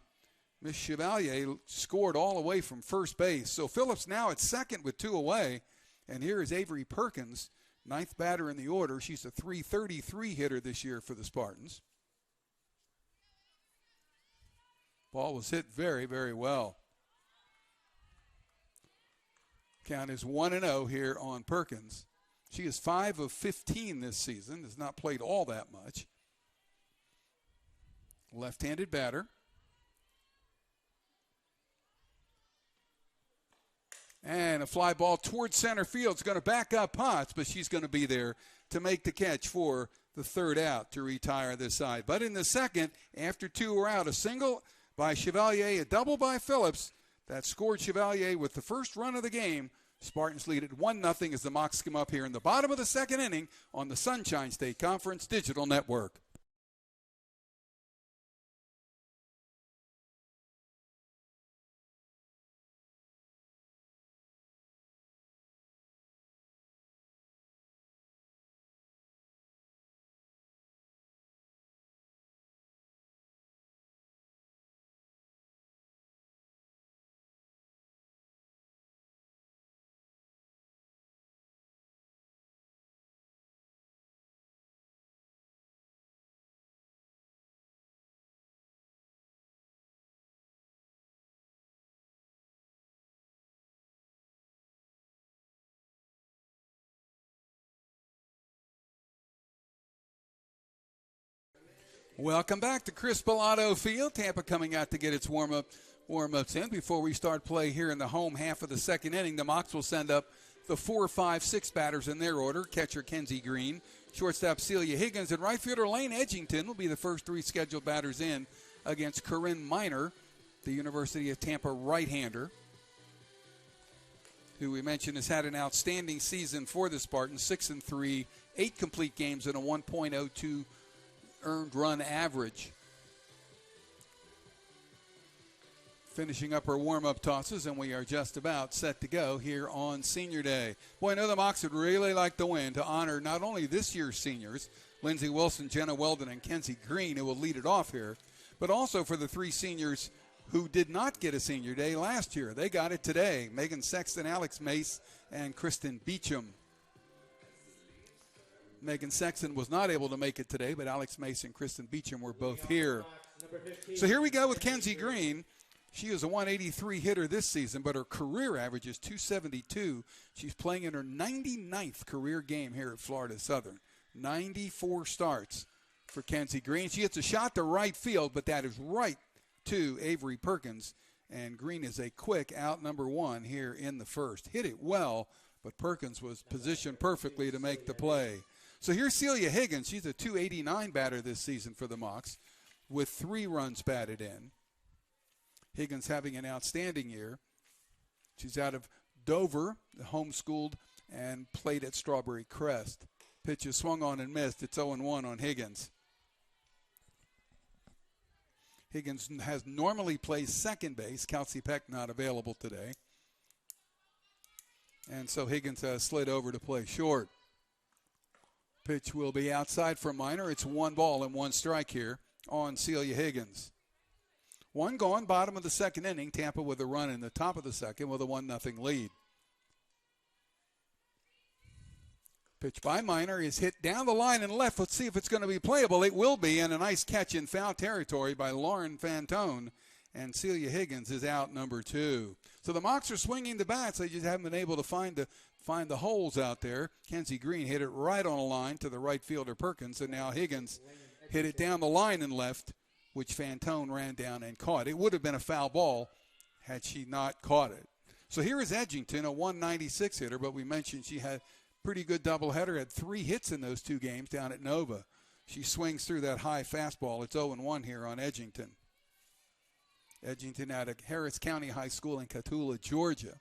Miss Chevalier scored all the way from first base. So Phillips now at second with 2 away. And here is Avery Perkins, 9th batter in the order. She's a .333 hitter this year for the Spartans. Ball was hit very, very well. Count is 1-0 here on Perkins. She is 5 of 15 this season, has not played all that much. Left-handed batter. And a fly ball towards center field. It's going to back up Potts, but she's going to be there to make the catch for the third out to retire this side. But in the second, after 2 are out, a single by Chevalier, a double by Phillips. That scored Chevalier with the first run of the game. Spartans lead at 1-0 as the Mocs come up here in the bottom of the second inning on the Sunshine State Conference Digital Network. Welcome back to Chris Pilato Field. Tampa coming out to get its warm-ups in before we start play here in the home half of the second inning. The Mocs will send up the 4, 5, 6 batters in their order. Catcher Kenzie Green, shortstop Celia Higgins, and right fielder Lane Edgington will be the first 3 scheduled batters in against Corinne Miner, the University of Tampa right-hander, who we mentioned has had an outstanding season for the Spartans, 6-3, 8 complete games and a 1.02 earned run average. Finishing up our warm-up tosses, and we are just about set to go here on Senior Day. Boy, I know the Mocs would really like to win to honor not only this year's seniors, Lindsay Wilson, Jenna Weldon, and Kenzie Green, who will lead it off here, but also for the 3 seniors who did not get a Senior Day last year. They got it today. Megan Sexton, Alex Mace, and Kristin Beecham. Megan Sexton was not able to make it today, but Alex Mace and Kristin Beecham were both here. So here we go with Kenzie Green. She is a 183 hitter this season, but her career average is 272. She's playing in her 99th career game here at Florida Southern. 94 starts for Kenzie Green. She hits a shot to right field, but that is right to Avery Perkins. And Green is a quick out number 1 here in the first. Hit it well, but Perkins was positioned perfectly to make the play. So here's Celia Higgins. She's a 289 batter this season for the Mocs with 3 runs batted in. Higgins having an outstanding year. She's out of Dover, homeschooled, and played at Strawberry Crest. Pitch is swung on and missed. It's 0-1 on Higgins. Higgins has normally plays second base. Kelsey Peck not available today. And so Higgins has slid over to play short. Pitch will be outside for Miner. It's 1 ball and 1 strike here on Celia Higgins. 1 gone, bottom of the second inning. Tampa with a run in the top of the second with a 1-0 lead. Pitch by Minor is hit down the line and left. Let's see if it's going to be playable. It will be, and a nice catch in foul territory by Lauren Fantone. And Celia Higgins is out, number 2. So the Mocs are swinging the bats. They just haven't been able to find the holes out there. Kenzie Green hit it right on a line to the right fielder Perkins, and now Higgins hit it down the line and left, which Fantone ran down and caught. It would have been a foul ball had she not caught it. So here is Edgington, a 196 hitter, but we mentioned she had pretty good doubleheader, had 3 hits in those 2 games down at Nova. She swings through that high fastball. It's 0-1 here on Edgington. Edgington out of Harris County High School in Catula, Georgia.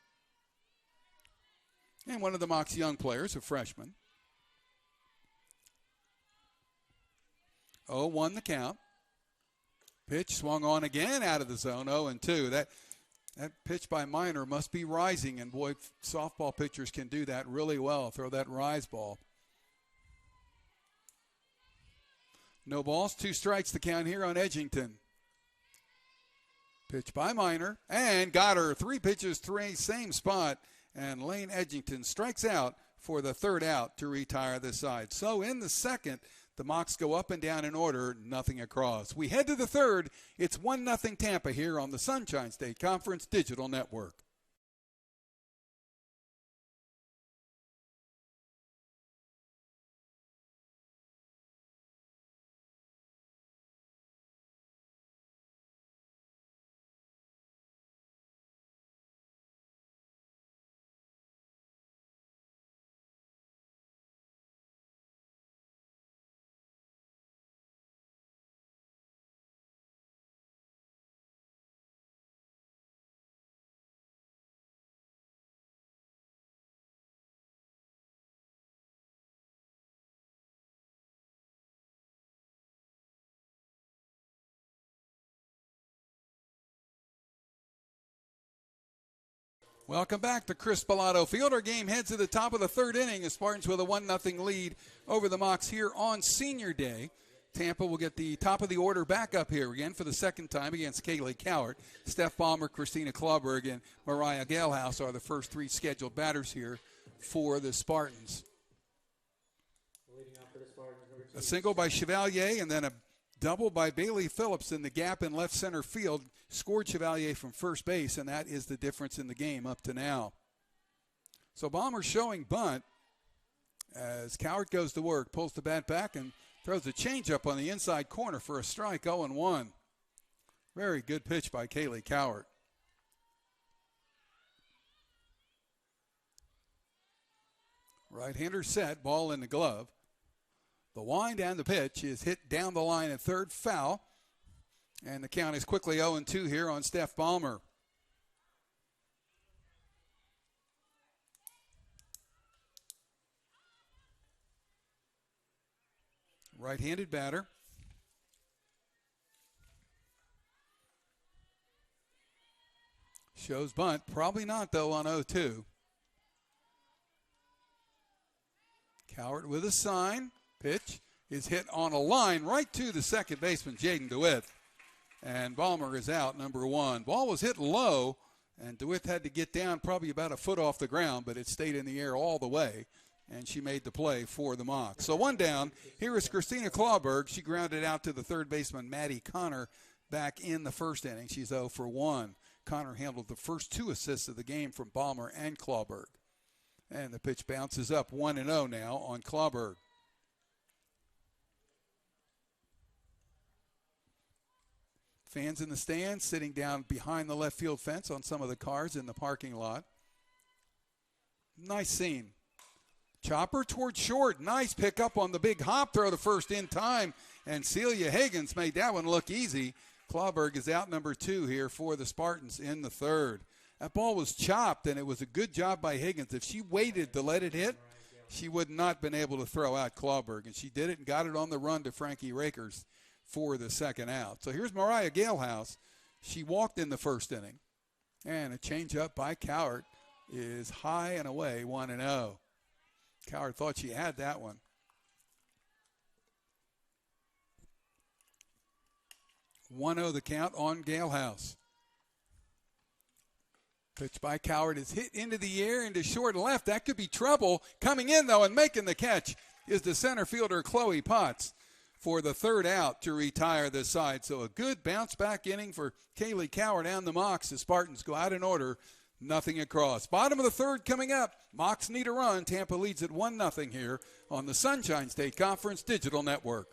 And one of the Mocs young players, a freshman. 0-1 the count. Pitch swung on again out of the zone, 0-2. That pitch by Minor must be rising, and boy, softball pitchers can do that really well, throw that rise ball. No balls, 2 strikes the count here on Edgington. Pitch by Minor, and got her. 3 pitches, 3, same spot, and Lane Edgington strikes out for the 3rd out to retire this side. So in the 2nd, the Mocs go up and down in order, nothing across. We head to the 3rd. It's 1-0 Tampa here on the Sunshine State Conference Digital Network. Welcome back to Chris Pilato Field. Our game heads to the top of the 3rd inning. The Spartans with a 1-0 lead over the Mocs here on Senior Day. Tampa will get the top of the order back up here again for the 2nd time against Kaylee Coward. Steph Palmer, Christina Clauberg, and Mariah Galehouse are the first 3 scheduled batters here for the Spartans. A single by Chevalier and then a double by Bailey Phillips in the gap in left center field. Scored Chevalier from first base, and that is the difference in the game up to now. So Palmer showing bunt as Coward goes to work, pulls the bat back, and throws a changeup on the inside corner for a strike, 0-1. Very good pitch by Kaylee Coward. Right-hander set, ball in the glove. The wind and the pitch is hit down the line at 3rd, foul. And the count is quickly 0-2 here on Steph Palmer. Right-handed batter. Shows bunt. Probably not, though, on 0-2. Coward with a sign. Pitch is hit on a line right to the second baseman, Jaden Dewitt. And Palmer is out, number 1. Ball was hit low, and DeWitt had to get down probably about a foot off the ground, but it stayed in the air all the way, and she made the play for the Mocs. So 1 down. Here is Christina Clauberg. She grounded out to the 3rd baseman, Maddie Connor, back in the 1st inning. She's 0 for 1. Connor handled the first 2 assists of the game from Palmer and Clauberg. And the pitch bounces up 1-0 now on Clauberg. Fans in the stands sitting down behind the left field fence on some of the cars in the parking lot. Nice scene. Chopper toward short. Nice pickup on the big hop throw to first in time. And Celia Higgins made that one look easy. Clauberg is out, number 2 here for the Spartans in the 3rd. That ball was chopped, and it was a good job by Higgins. If she waited to let it hit, she would not been able to throw out Clauberg. And she did it and got it on the run to Frankie Rakers for the 2nd out. So here's Mariah Galehouse. She walked in the 1st inning. And a changeup by Coward is high and away, 1-0. Coward thought she had that one. 1-0 the count on Galehouse. Pitch by Coward is hit into the air, into short left. That could be trouble. Coming in, though, and making the catch is the center fielder, Chloe Potts, for the third out to retire this side. So a good bounce-back inning for Kaylee Coward and the Mocs. The Spartans go out in order, nothing across. Bottom of the third coming up. Mocs need a run. Tampa leads at 1-0 here on the Sunshine State Conference Digital Network.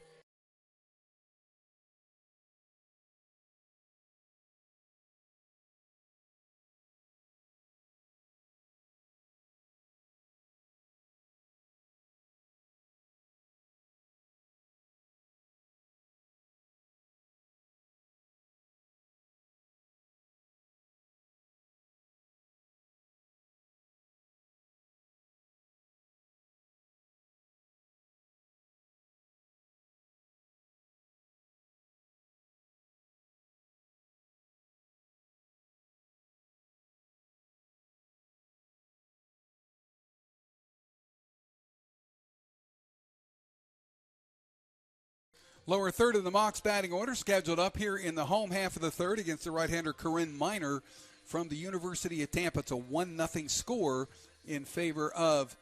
Lower third of the Mocs batting order scheduled up here in the home half of the third against the right-hander Corinne Miner from the University of Tampa. It's a 1-0 score in favor of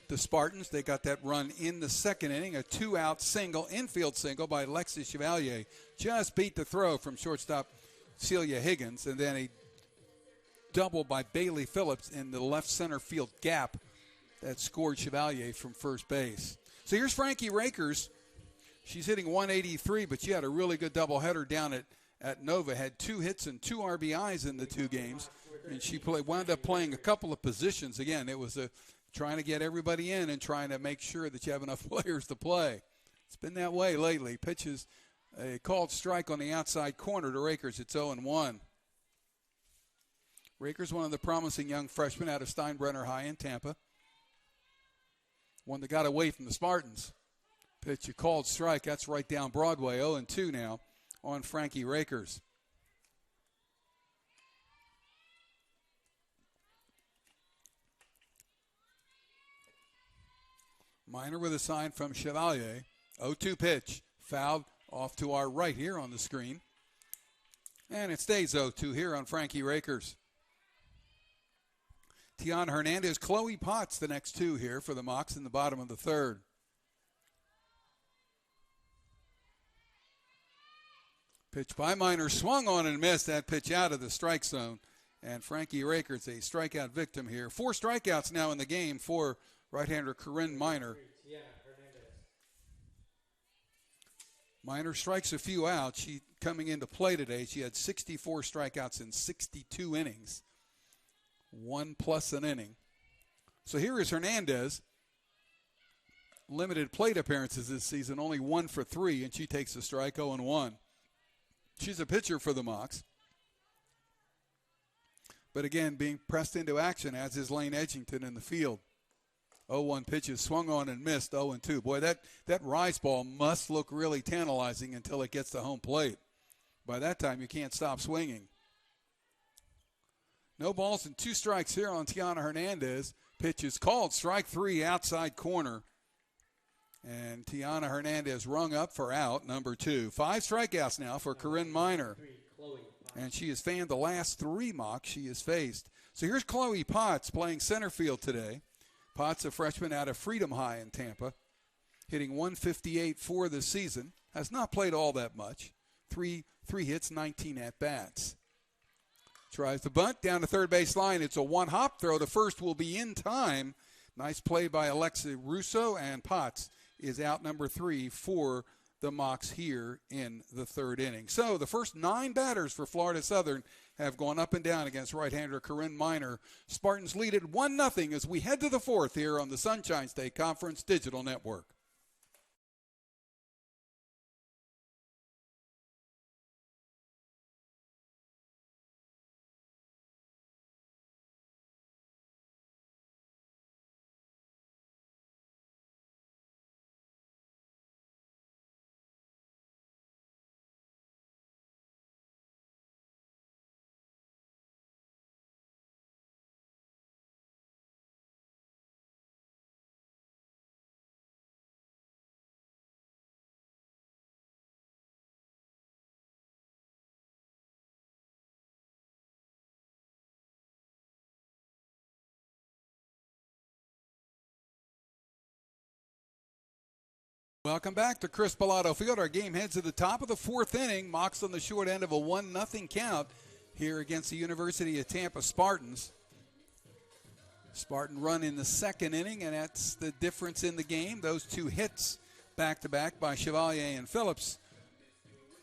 the Spartans. They got that run in the second inning, a two-out single, infield single by Lexy Chevalier. Just beat the throw from shortstop Celia Higgins, and then a double by Bailey Phillips in the left center field gap that scored Chevalier from first base. So here's Frankie Rakers. She's hitting 183, but she had a really good doubleheader down at Nova. Had 2 hits and 2 RBIs in the 2 games, and she wound up playing a couple of positions. Again, it was trying to get everybody in and trying to make sure that you have enough players to play. It's been that way lately. Pitches a called strike on the outside corner to Rakers. It's 0-1. Rakers, one of the promising young freshmen out of Steinbrenner High in Tampa. One that got away from the Spartans. Pitch a called strike. That's right down Broadway. 0-2 now on Frankie Rakers. Miner with a sign from Chevalier. 0-2 pitch. Fouled off to our right here on the screen. And it stays 0-2 here on Frankie Rakers. Tiana Hernandez, Chloe Potts, the next 2 here for the Mocs in the bottom of the third. Pitch by Miner, swung on and missed. That pitch out of the strike zone. And Frankie Rakers, a strikeout victim here. 4 strikeouts now in the game for right-hander Corinne Miner. Miner strikes a few out. She coming into play today. She had 64 strikeouts in 62 innings. 1+ an inning. So here is Hernandez. Limited plate appearances this season, only 1 for 3, and she takes a strike. 0-1. She's a pitcher for the Mocs. But again, being pressed into action, as is Lane Edgington in the field. 0-1 pitches, swung on and missed. 0-2. Boy, that rise ball must look really tantalizing until it gets to home plate. By that time, you can't stop swinging. No balls and 2 strikes here on Tiana Hernandez. Pitch is called. Strike 3, outside corner. And Tiana Hernandez rung up for out, number 2. 5 strikeouts now for Corinne Miner. And she has fanned the last 3 Mocs she has faced. So here's Chloe Potts playing center field today. Potts, a freshman out of Freedom High in Tampa, hitting 158 for the season. Has not played all that much. 3 hits, 19 at-bats. Tries the bunt down the third base line. It's a 1-hop throw. The first will be in time. Nice play by Alexa Russo, and Potts is out number 3 for the Mocs here in the third inning. So the first 9 batters for Florida Southern have gone up and down against right-hander Corinne Miner. Spartans lead at 1-0 as we head to the fourth here on the Sunshine State Conference Digital Network. Welcome back to Chris Pilato Field. Our game heads to the top of the fourth inning. Mocs on the short end of a 1-0 count here against the University of Tampa Spartans. Spartan run in the second inning, and that's the difference in the game. Those two hits back-to-back by Chevalier and Phillips.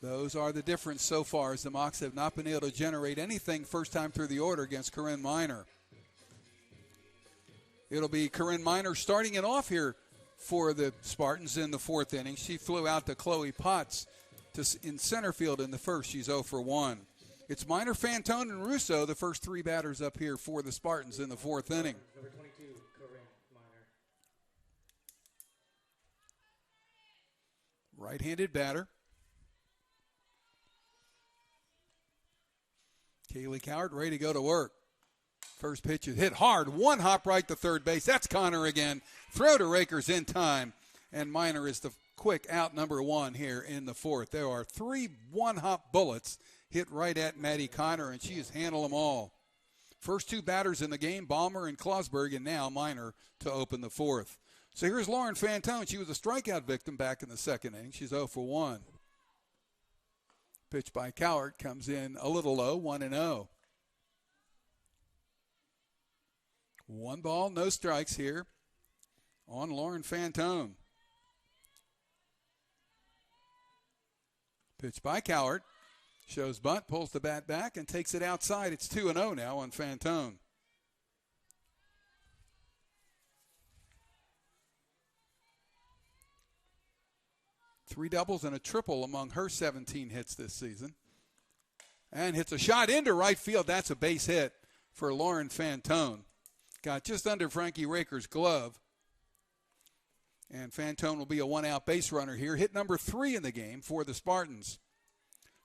Those are the difference so far, as the Mocs have not been able to generate anything first time through the order against Corinne Minor. It'll be Corinne Minor starting it off here for the Spartans in the fourth inning. She flew out to Chloe Potts in center field in the first. She's 0 for 1. It's Minor, Fantone, and Russo, the first three batters up here for the Spartans in the fourth inning. Number 22, Corinne Minor. Right-handed batter. Kaylee Coward ready to go to work. First pitch is hit hard. One hop right to third base. That's Connor again. Throw to Rakers in time. And Minor is the quick out number one here in the fourth. There are 3 one-hop bullets hit right at Maddie Connor, and she has handled them all. First two batters in the game, Palmer and Klosberg, and now Minor to open the fourth. So here's Lauren Fantone. She was a strikeout victim back in the second inning. She's 0 for 1. Pitch by Coward comes in a little low, 1-0. 1 ball, no strikes here on Lauren Fantone. Pitch by Coward. Shows bunt, pulls the bat back, and takes it outside. It's 2-0 now on Fantone. Three doubles and a triple among her 17 hits this season. And hits a shot into right field. That's a base hit for Lauren Fantone. Got just under Frankie Raker's glove. And Fantone will be a one-out base runner here. Hit number 3 in the game for the Spartans.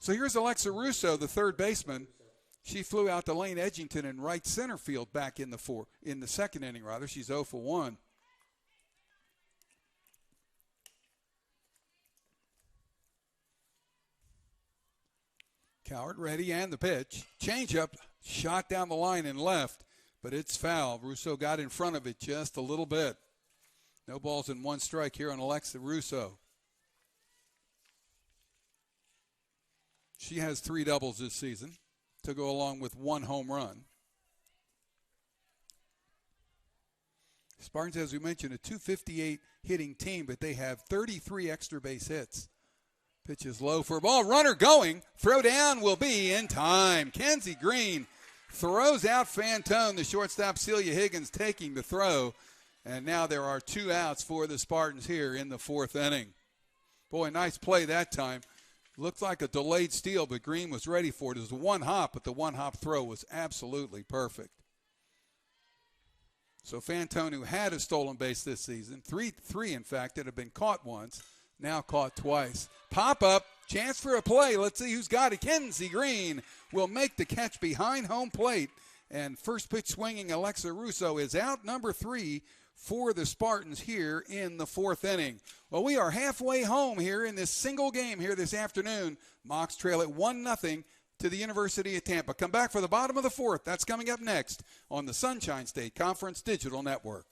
So here's Alexa Russo, the third baseman. She flew out to Lane Edgington in right center field back in the second inning, rather. She's 0 for 1. Coward ready, and the pitch. Changeup, shot down the line and left, but it's foul. Russo got in front of it just a little bit. No balls and 1 strike here on Alexa Russo. She has 3 doubles this season to go along with 1 home run. Spartans, as we mentioned, a .258 hitting team, but they have 33 extra base hits. Pitch is low for a ball. Runner going. Throw down will be in time. Kenzie Green throws out Fantone. The shortstop, Celia Higgins, taking the throw. And now there are 2 outs for the Spartans here in the fourth inning. Boy, nice play that time. Looked like a delayed steal, but Green was ready for it. It was 1 hop, but the 1 hop throw was absolutely perfect. So Fantone, who had a stolen base this season, three in fact, that have been caught once, now caught twice. Pop up, chance for a play. Let's see who's got it. Kenzie Green will make the catch behind home plate. And first pitch swinging Alexa Russo is out, number 3 for the Spartans here in the fourth inning. Well, we are halfway home here in this single game here this afternoon. Mocs trail at 1-0 to the University of Tampa. Come back for the bottom of the fourth. That's coming up next on the Sunshine State Conference Digital Network.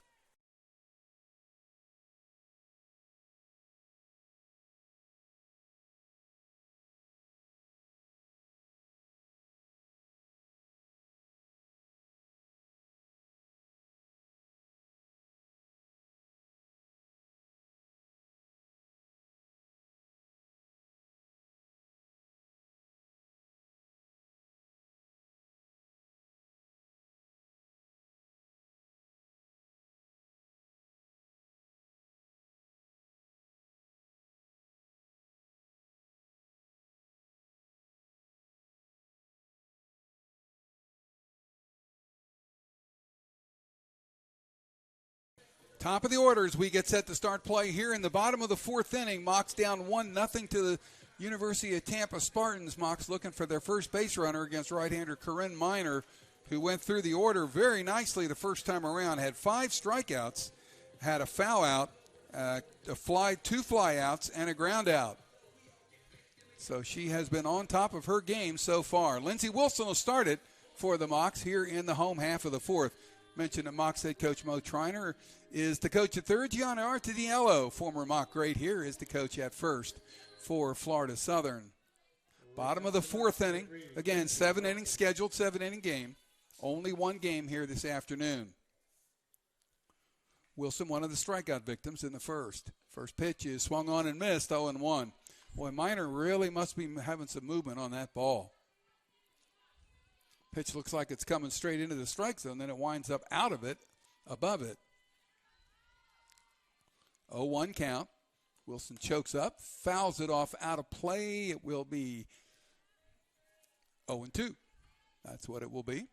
Top of the order as we get set to start play here in the bottom of the fourth inning. Mocs down 1-0 to the University of Tampa Spartans. Mocs looking for their first base runner against right-hander Corinne Minor, who went through the order very nicely the first time around. Had 5 strikeouts, had a foul out, 2 flyouts, and a ground out. So she has been on top of her game so far. Lindsay Wilson will start it for the Mocs here in the home half of the fourth. Mentioned that Mock's head coach Mo Triner is the coach at third. Gianna Artediello, former Mock great here, is the coach at first for Florida Southern. Bottom of the fourth inning. Again, 7 innings scheduled, 7-inning game. Only one game here this afternoon. Wilson, one of the strikeout victims in the first. First pitch is swung on and missed, 0-1. Boy, Minor really must be having some movement on that ball. Pitch looks like it's coming straight into the strike zone, then it winds up out of it, above it. 0-1 count. Wilson chokes up, fouls it off out of play. It will be 0-2. That's what it will be.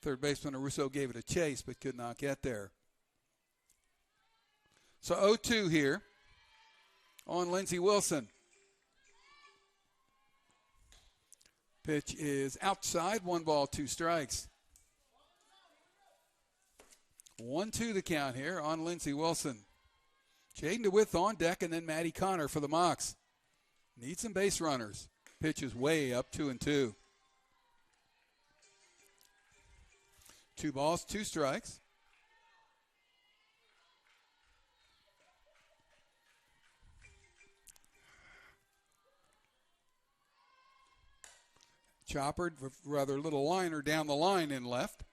Third baseman Russo gave it a chase but could not get there. So 0-2 here on Lindsay Wilson. Pitch is outside, 1 ball, 2 strikes. 1-2 the count here on Lindsay Wilson. Jaden DeWitt on deck, and then Maddie Connor for the Mocs. Need some base runners. Pitch is way up, 2-2. 2 balls, 2 strikes. Chopper, rather little liner down the line in left.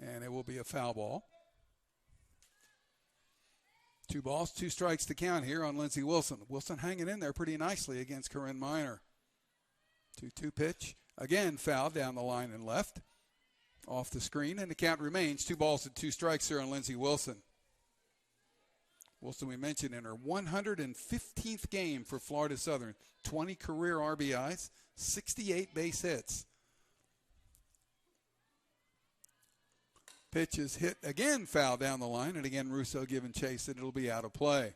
And it will be a foul ball. 2 balls, 2 strikes to count here on Lindsay Wilson. Wilson hanging in there pretty nicely against Corinne Minor. 2-2 pitch. Again, foul down the line and left. Off the screen, and the count remains 2 balls and 2 strikes here on Lindsay Wilson. Wilson, we mentioned, in her 115th game for Florida Southern. 20 career RBIs, 68 base hits. Pitch is hit again, foul down the line, and again Russo giving chase, and it'll be out of play.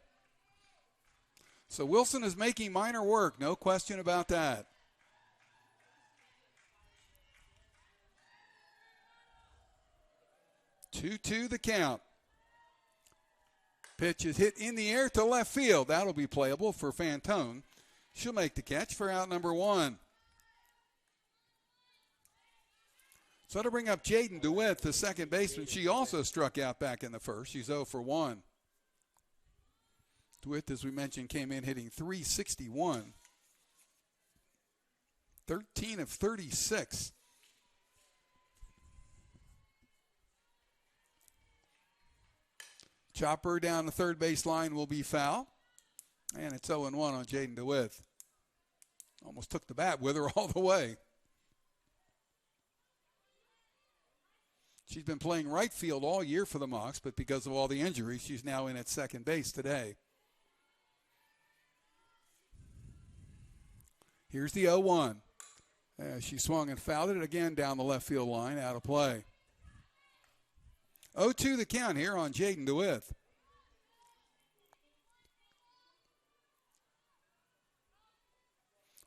So Wilson is making Minor work, no question about that. Two the count. Pitch is hit in the air to left field. That'll be playable for Fantone. She'll make the catch for out number 1. So to bring up Jaden DeWitt, the second baseman. She also struck out back in the first. She's 0 for 1. DeWitt, as we mentioned, came in hitting .361. 13 of 36. Chopper down the third base line will be foul. And it's 0-1 on Jaden DeWitt. Almost took the bat with her all the way. She's been playing right field all year for the Mocs, but because of all the injuries, she's now in at second base today. Here's the 0-1. She swung and fouled it again down the left field line, out of play. 0-2 the count here on Jaden DeWitt.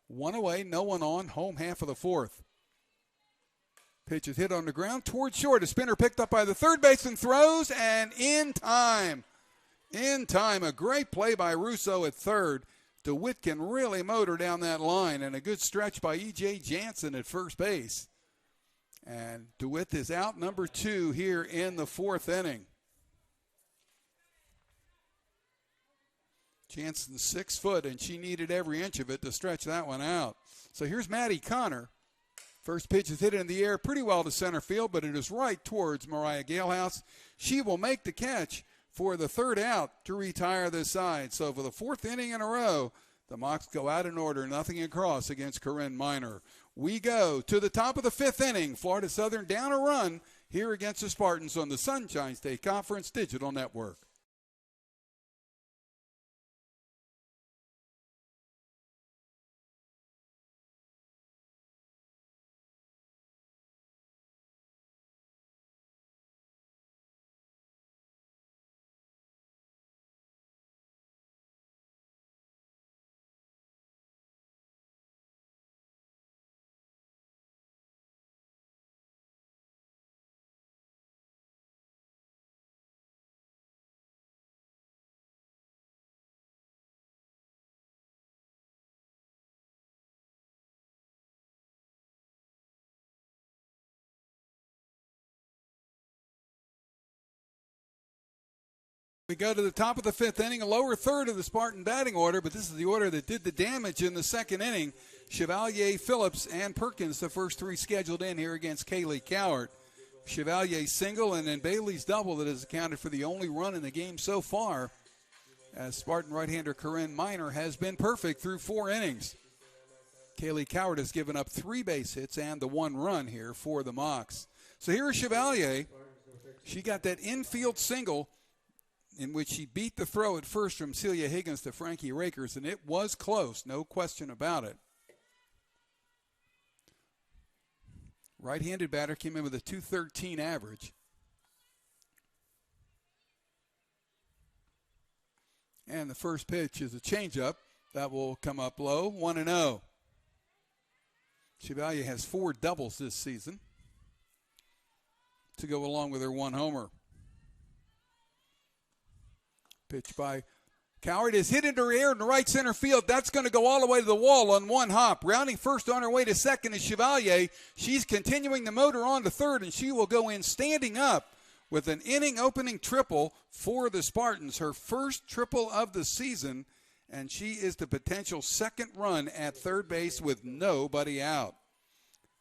One away, no one on, home half of the fourth. Pitch is hit on the ground towards short. A spinner picked up by the third baseman, throws, and in time. In time, a great play by Russo at third. DeWitt can really motor down that line, and a good stretch by E.J. Jansen at first base. And DeWitt is out number 2 here in the fourth inning. Jansen's 6 foot, and she needed every inch of it to stretch that one out. So here's Maddie Connor. First pitch is hit in the air pretty well to center field, but it is right towards Mariah Galehouse. She will make the catch for the third out to retire this side. So for the fourth inning in a row, the Mocs go out in order, nothing across against Corinne Minor. We go to the top of the fifth inning. Florida Southern down a run here against the Spartans on the Sunshine State Conference Digital Network. We go to the top of the fifth inning, a lower third of the Spartan batting order, but this is the order that did the damage in the second inning. Chevalier, Phillips, and Perkins, the first three scheduled in here against Kaylee Coward. Chevalier's single and then Bailey's double that has accounted for the only run in the game so far, as Spartan right-hander Corinne Miner has been perfect through 4 innings. Kaylee Coward has given up 3 base hits and the 1 run here for the Mocs. So here is Chevalier. She got that infield single in which she beat the throw at first from Celia Higgins to Frankie Rakers, and it was close, no question about it. Right-handed batter came in with a .213 average. And the first pitch is a changeup. That will come up low, 1-0. Chevalier has 4 doubles this season to go along with her 1 homer. Pitch by Coward is hit into air in the right center field. That's going to go all the way to the wall on 1 hop. Rounding first on her way to second is Chevalier. She's continuing the motor on to third, and she will go in standing up with an inning-opening triple for the Spartans. Her first triple of the season, and she is the potential second run at third base with nobody out.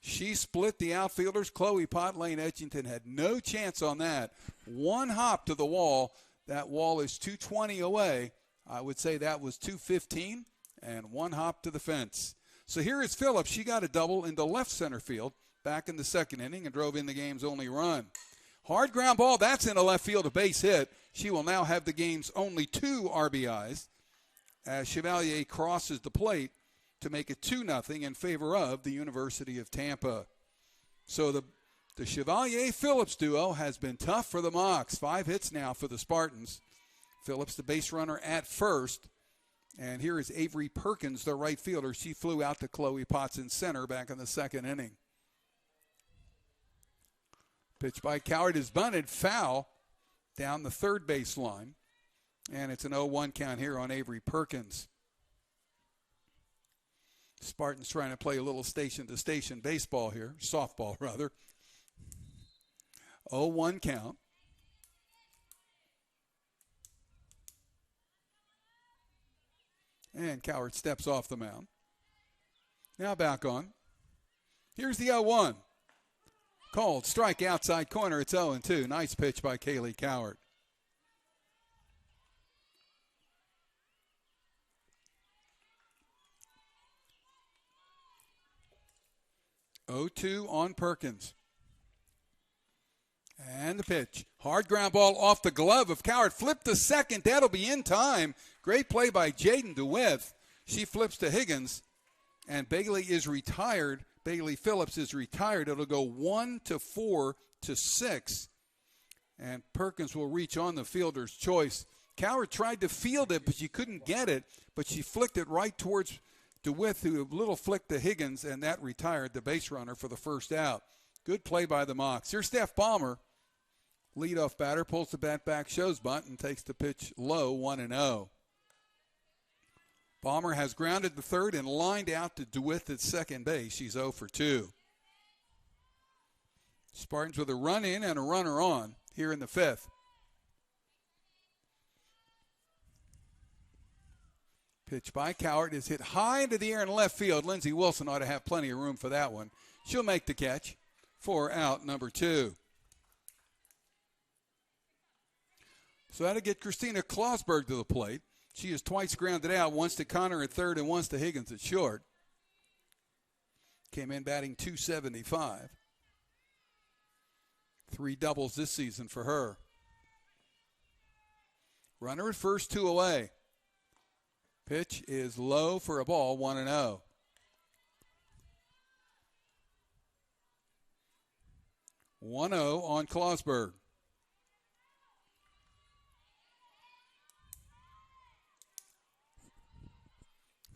She split the outfielders. Chloe Potlane Edgington had no chance on that. 1 hop to the wall. That wall is 220 away. I would say that was 215, and 1 hop to the fence. So here is Phillips. She got a double into left center field back in the second inning and drove in the game's only run. Hard ground ball, that's in the left field, a base hit. She will now have the game's only 2 RBIs as Chevalier crosses the plate to make it 2-0 in favor of the University of Tampa. So the Chevalier-Phillips duo has been tough for the Mocs. 5 hits now for the Spartans. Phillips, the base runner at first. And here is Avery Perkins, the right fielder. She flew out to Chloe Potts in center back in the second inning. Pitch by Coward is bunted, foul down the third base line. And it's an 0-1 count here on Avery Perkins. Spartans trying to play a little station-to-station baseball here, softball rather. 0-1 count. And Coward steps off the mound. Now back on. Here's the 0-1. Called strike outside corner. It's 0-2. Nice pitch by Kaylee Coward. (0-2) on Perkins. And the pitch. Hard ground ball off the glove of Coward. Flip to second. That'll be in time. Great play by Jaden Dewitt. She flips to Higgins. And Bailey is retired. Bailey Phillips is retired. It'll go 1-4 to 6. And Perkins will reach on the fielder's choice. Coward tried to field it, but she couldn't get it. But she flicked it right towards DeWitt, who a little flick to Higgins, and that retired the base runner for the first out. Good play by the Mocs. Here's Steph Palmer, leadoff batter, pulls the bat back, shows bunt, and takes the pitch low, 1-0. Palmer has grounded the third and lined out to DeWitt at second base. She's 0 for 2. Spartans with a run in and a runner on here in the fifth. Pitch by Coward is hit high into the air in left field. Lindsay Wilson ought to have plenty of room for that one. She'll make the catch for out number 2. So that'll get Christina Klosberg to the plate. She is twice grounded out, once to Connor at third and once to Higgins at short. Came in batting .275. 3 doubles this season for her. Runner at first, 2 away. Pitch is low for a ball, 1-0. On Klosberg.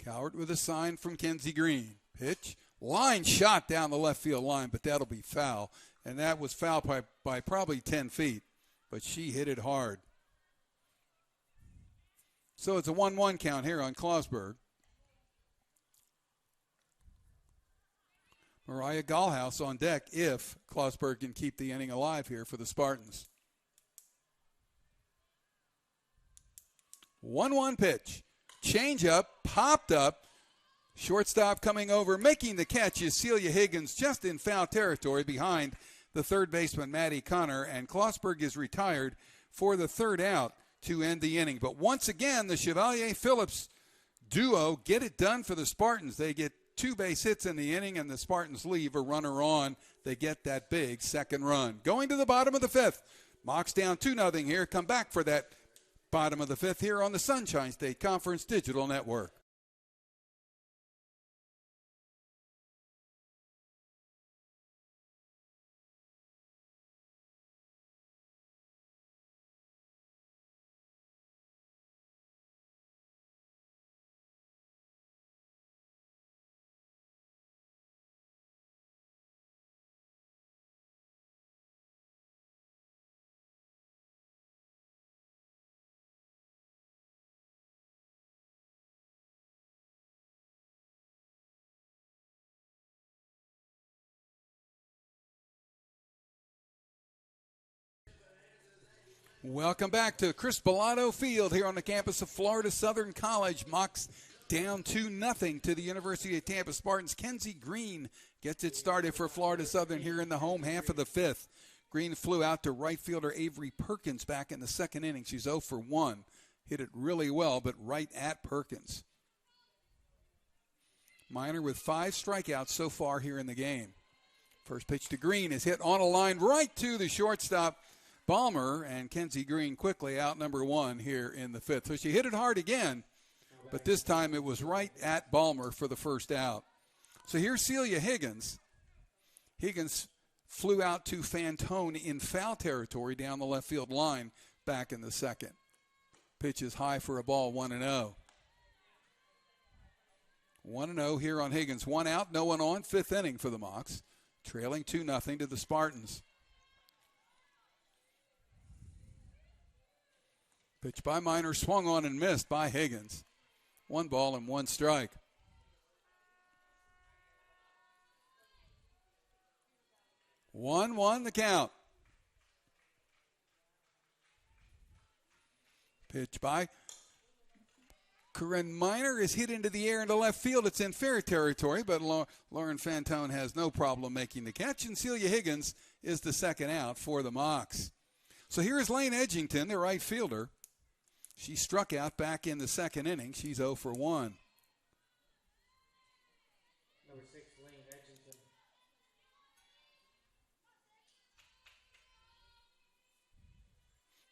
Coward with a sign from Kenzie Green. Pitch, line shot down the left field line, but that'll be foul. And that was foul by probably 10 feet, but she hit it hard. So it's a 1-1 count here on Klosberg. Mariah Gallhouse on deck if Klosberg can keep the inning alive here for the Spartans. 1-1 pitch. Change up, popped up. Shortstop coming over, making the catch is Celia Higgins just in foul territory behind the third baseman, Maddie Connor, and Klosberg is retired for the third out to end the inning. But once again, the Chevalier-Phillips duo get it done for the Spartans. They get 2 base hits in the inning, and the Spartans leave a runner on. They get that big second run. Going to the bottom of the 5th. Mocs down 2-0 here. Come back for that bottom of the 5th here on the Sunshine State Conference Digital Network. Welcome back to Chris Bellato Field here on the campus of Florida Southern College. Mocs down 2-0 to the University of Tampa Spartans. Kenzie Green gets it started for Florida Southern here in the home half of the 5th. Green flew out to right fielder Avery Perkins back in the second inning. She's 0 for 1. Hit it really well, but right at Perkins. Minor with 5 strikeouts so far here in the game. First pitch to Green is hit on a line right to the shortstop, Palmer, and Kenzie Green quickly out number 1 here in the 5th. So she hit it hard again, but this time it was right at Palmer for the first out. So here's Celia Higgins. Higgins flew out to Fanto in foul territory down the left field line back in the second. Pitch is high for a ball, 1-0. 1-0 here on Higgins. 1 out, no one on, 5th inning for the Mocs. Trailing 2-0 to the Spartans. Pitch by Minor, swung on and missed by Higgins. 1 ball and 1 strike. One the count. Pitch by Corinne Minor is hit into the air into left field. It's in fair territory, but Lauren Fantone has no problem making the catch, and Celia Higgins is the second out for the Mocs. So here's Lane Edgington, the right fielder. She struck out back in the second inning. She's 0 for 1. Number 6, Lane Edgington.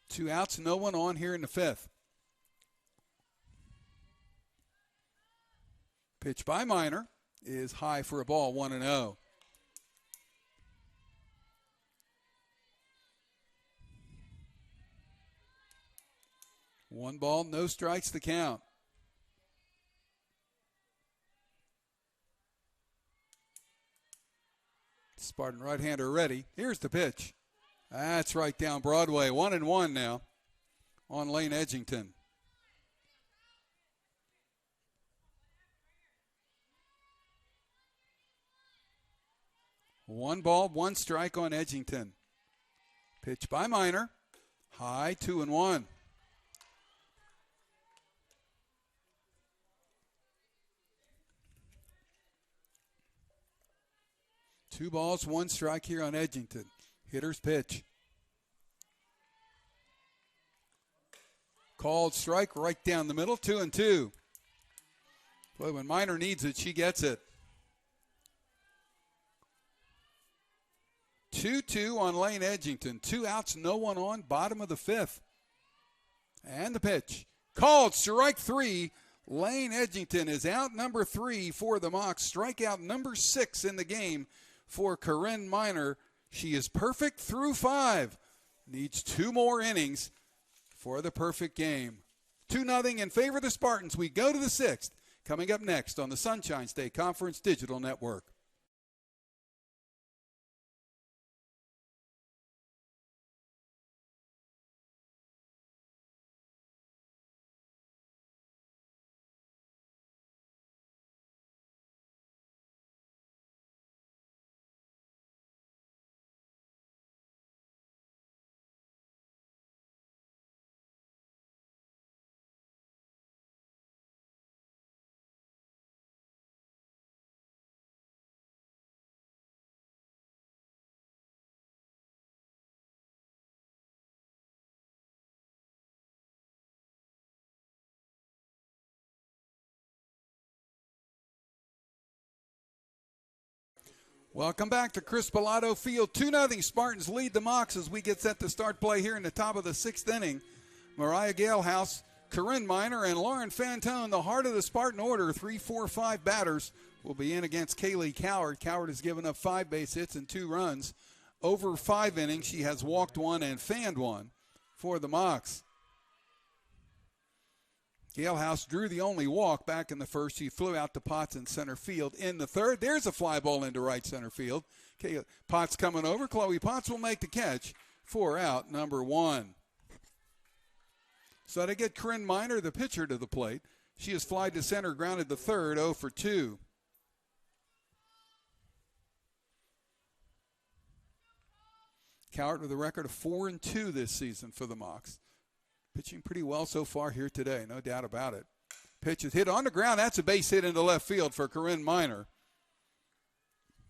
Two outs, no one on here in the 5th. Pitch by Minor is high for a ball, 1-0. One ball, no strikes to count. Spartan right-hander ready. Here's the pitch. That's right down Broadway. 1-1 now on Lane Edgington. One ball, 1 strike on Edgington. Pitch by Minor. High, 2-1. Two balls, 1 strike here on Edgington. Hitter's pitch. Called strike right down the middle, 2-2. Boy, when Minor needs it, she gets it. 2-2 on Lane Edgington. 2 outs, no one on, bottom of the 5th. And the pitch. Called strike 3. Lane Edgington is out number 3 for the Mocs. Strikeout number 6 in the game for Corinne Minor. She is perfect through 5. Needs 2 more innings for the perfect game. 2-0 in favor of the Spartans. We go to the 6th. Coming up next on the Sunshine State Conference Digital Network. Welcome back to Chris Pilato Field. 2-0 Spartans lead the Mocs as we get set to start play here in the top of the 6th inning. Mariah Galehouse, Corinne Miner, and Lauren Fantone, the heart of the Spartan order. 3, 4, 5 batters will be in against Kaylee Coward. Coward has given up 5 base hits and 2 runs. Over 5 innings, she has walked 1 and fanned 1 for the Mocs. Galehouse drew the only walk back in the first. She flew out to Potts in center field. In the third, there's a fly ball into right center field. Potts coming over. Chloe Potts will make the catch for out number 1. So to get Corinne Miner, the pitcher, to the plate. She has flied to center, grounded the third, 0 for 2. Coward with a record of 4 and 2 this season for the Mocs. Pitching pretty well so far here today, no doubt about it. Pitch is hit on the ground. That's a base hit into left field for Corinne Miner.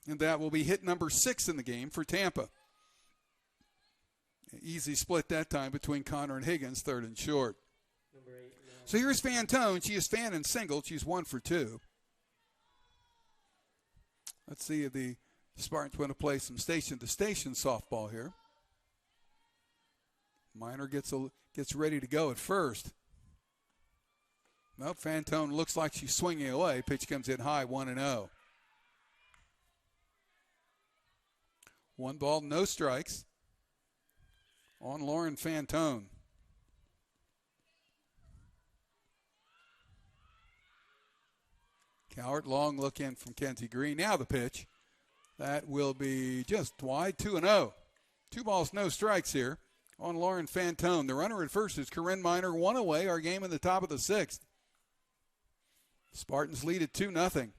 And that will be hit number 6 in the game for Tampa. Easy split that time between Connor and Higgins, third and short. Number 8. So here's Fantone. She is fanned and singled. She's 1 for 2. Let's see if the Spartans want to play some station-to-station softball here. Miner gets ready to go at first. Nope, Fantone looks like she's swinging away. Pitch comes in high, 1-0. 1 ball, no strikes on Lauren Fantone. Coward, long look in from Kenzie Green. Now the pitch. That will be just wide, 2-0. 2 balls, no strikes here on Lauren Fantone. The runner at first is Corinne Miner, 1 away. Our game in the top of the 6th. Spartans lead at 2-0.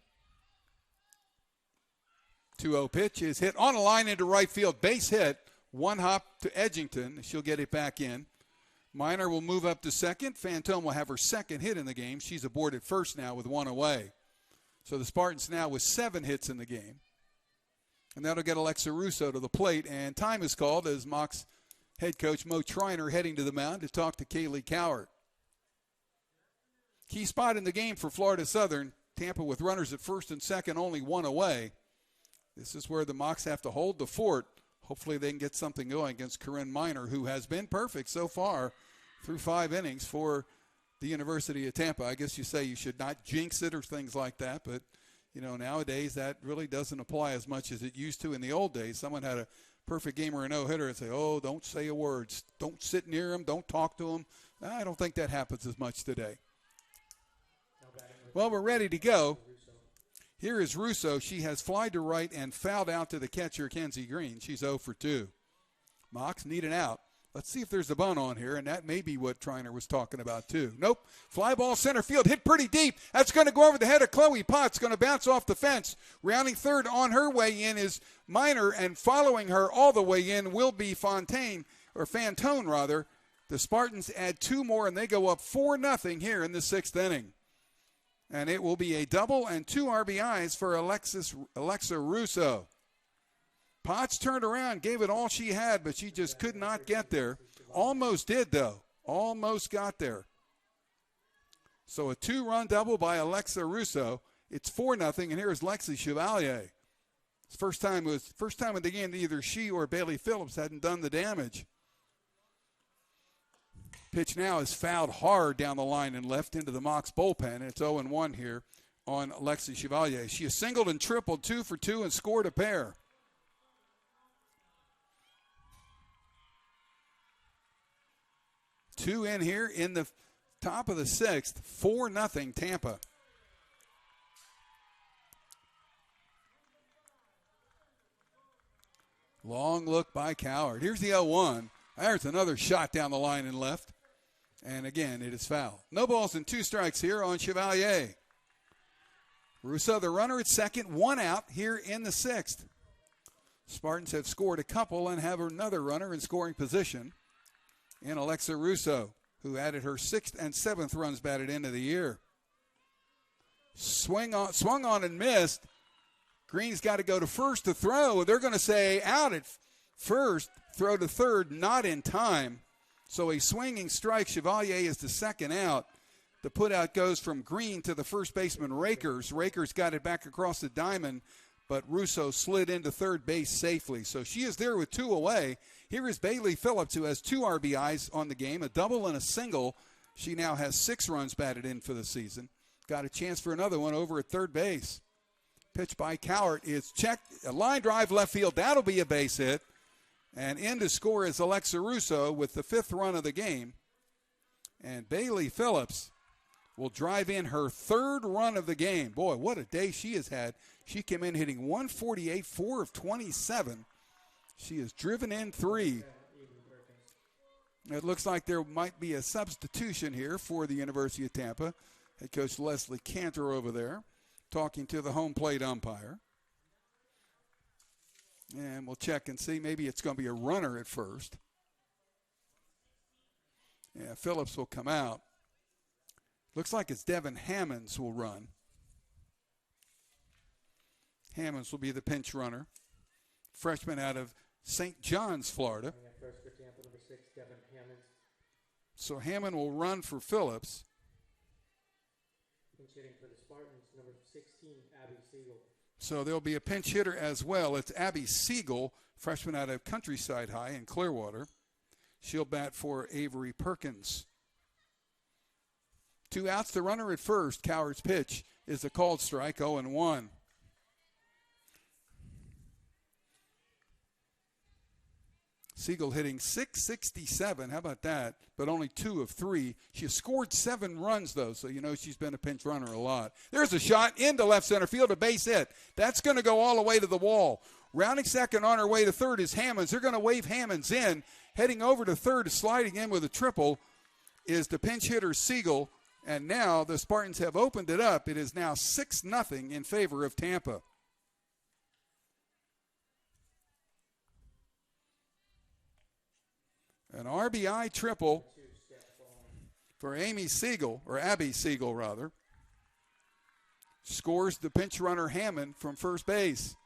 2-0 pitch is hit on a line into right field. Base hit. 1 hop to Edgington. She'll get it back in. Miner will move up to second. Fantone will have her second hit in the game. She's aboard at first now with 1 away. So the Spartans now with 7 hits in the game. And that'll get Alexa Russo to the plate. And time is called as Mocs head coach Mo Triner heading to the mound to talk to Kaylee Coward. Key spot in the game for Florida Southern. Tampa with runners at first and second, only 1 away. This is where the Mocs have to hold the fort. Hopefully they can get something going against Corinne Miner, who has been perfect so far through 5 innings for the University of Tampa. I guess you say you should not jinx it or things like that, but you know, nowadays that really doesn't apply as much as it used to in the old days. Someone had a perfect game or a no-hitter and say, oh, don't say a word. Don't sit near him. Don't talk to him. I don't think that happens as much today. Well, we're ready to go. Here is Russo. She has flied to right and fouled out to the catcher, Kenzie Green. She's 0 for 2. Mocs need an out. Let's see if there's a bunt on here, and that may be what Triner was talking about too. Nope. Fly ball center field, hit pretty deep. That's going to go over the head of Chloe Potts, going to bounce off the fence. Rounding third on her way in is Miner, and following her all the way in will be Fantone. The Spartans add 2 more, and they go up 4-0 here in the 6th inning. And it will be a double and 2 RBIs for Alexa Russo. Potts turned around, gave it all she had, but she just could not get there. Almost did, though. Almost got there. So a 2-run double by Alexa Russo. It's 4-0, and here's Lexy Chevalier. It's first time in the game that either she or Bailey Phillips hadn't done the damage. Pitch now is fouled hard down the line and left into the Mocs bullpen. It's 0-1 here on Lexy Chevalier. She has singled and tripled, 2 for 2, and scored a pair. Two in here in the top of the 6th. 4-0 Tampa. Long look by Coward. Here's the 0-1. There's another shot down the line and left. And again, it is foul. No balls and 2 strikes here on Chevalier. Russo, the runner at second, 1 out here in the 6th. Spartans have scored a couple and have another runner in scoring position in Alexa Russo, who added her 6th and 7th runs batted into the year. Swung on and missed. Green's got to go to first to throw. They're going to say out at first, throw to third, not in time. So a swinging strike. Chevalier is the second out. The putout goes from Green to the first baseman, Rakers. Rakers got it back across the diamond, but Russo slid into third base safely. So she is there with 2 away. Here is Bailey Phillips, who has 2 RBIs on the game, a double and a single. She now has 6 runs batted in for the season. Got a chance for another one over at third base. Pitch by Coward is checked. A line drive left field. That'll be a base hit. And in to score is Alexa Russo with the 5th run of the game. And Bailey Phillips will drive in her 3rd run of the game. Boy, what a day she has had. She came in hitting 148, 4 of 27. She has driven in 3. It looks like there might be a substitution here for the University of Tampa. Head coach Leslie Cantor over there talking to the home plate umpire. And we'll check and see. Maybe it's going to be a runner at first. Yeah, Phillips will come out. Looks like it's Devin Hammonds will run. Hammonds will be the pinch runner. Freshman out of St. John's, Florida. First for Tampa, number 6, Devin Hammonds. So Hammond will run for Phillips. Pinch hitting for the Spartans, number 16, Abby Siegel. So there'll be a pinch hitter as well. It's Abby Siegel, freshman out of Countryside High in Clearwater. She'll bat for Avery Perkins. 2 outs, the runner at first. Coward's pitch is a called strike, 0-1. Siegel hitting .667. How about that? But only 2 of 3. She has scored 7 runs, though, so you know she's been a pinch runner a lot. There's a shot into left center field, a base hit. That's going to go all the way to the wall. Rounding second on her way to third is Hammonds. They're going to wave Hammonds in. Heading over to third, sliding in with a triple, is the pinch hitter Siegel. And now the Spartans have opened it up. It is now 6-0 in favor of Tampa. An RBI triple for Amy Siegel, or Abby Siegel, rather. Scores the pinch runner Hammond from first base.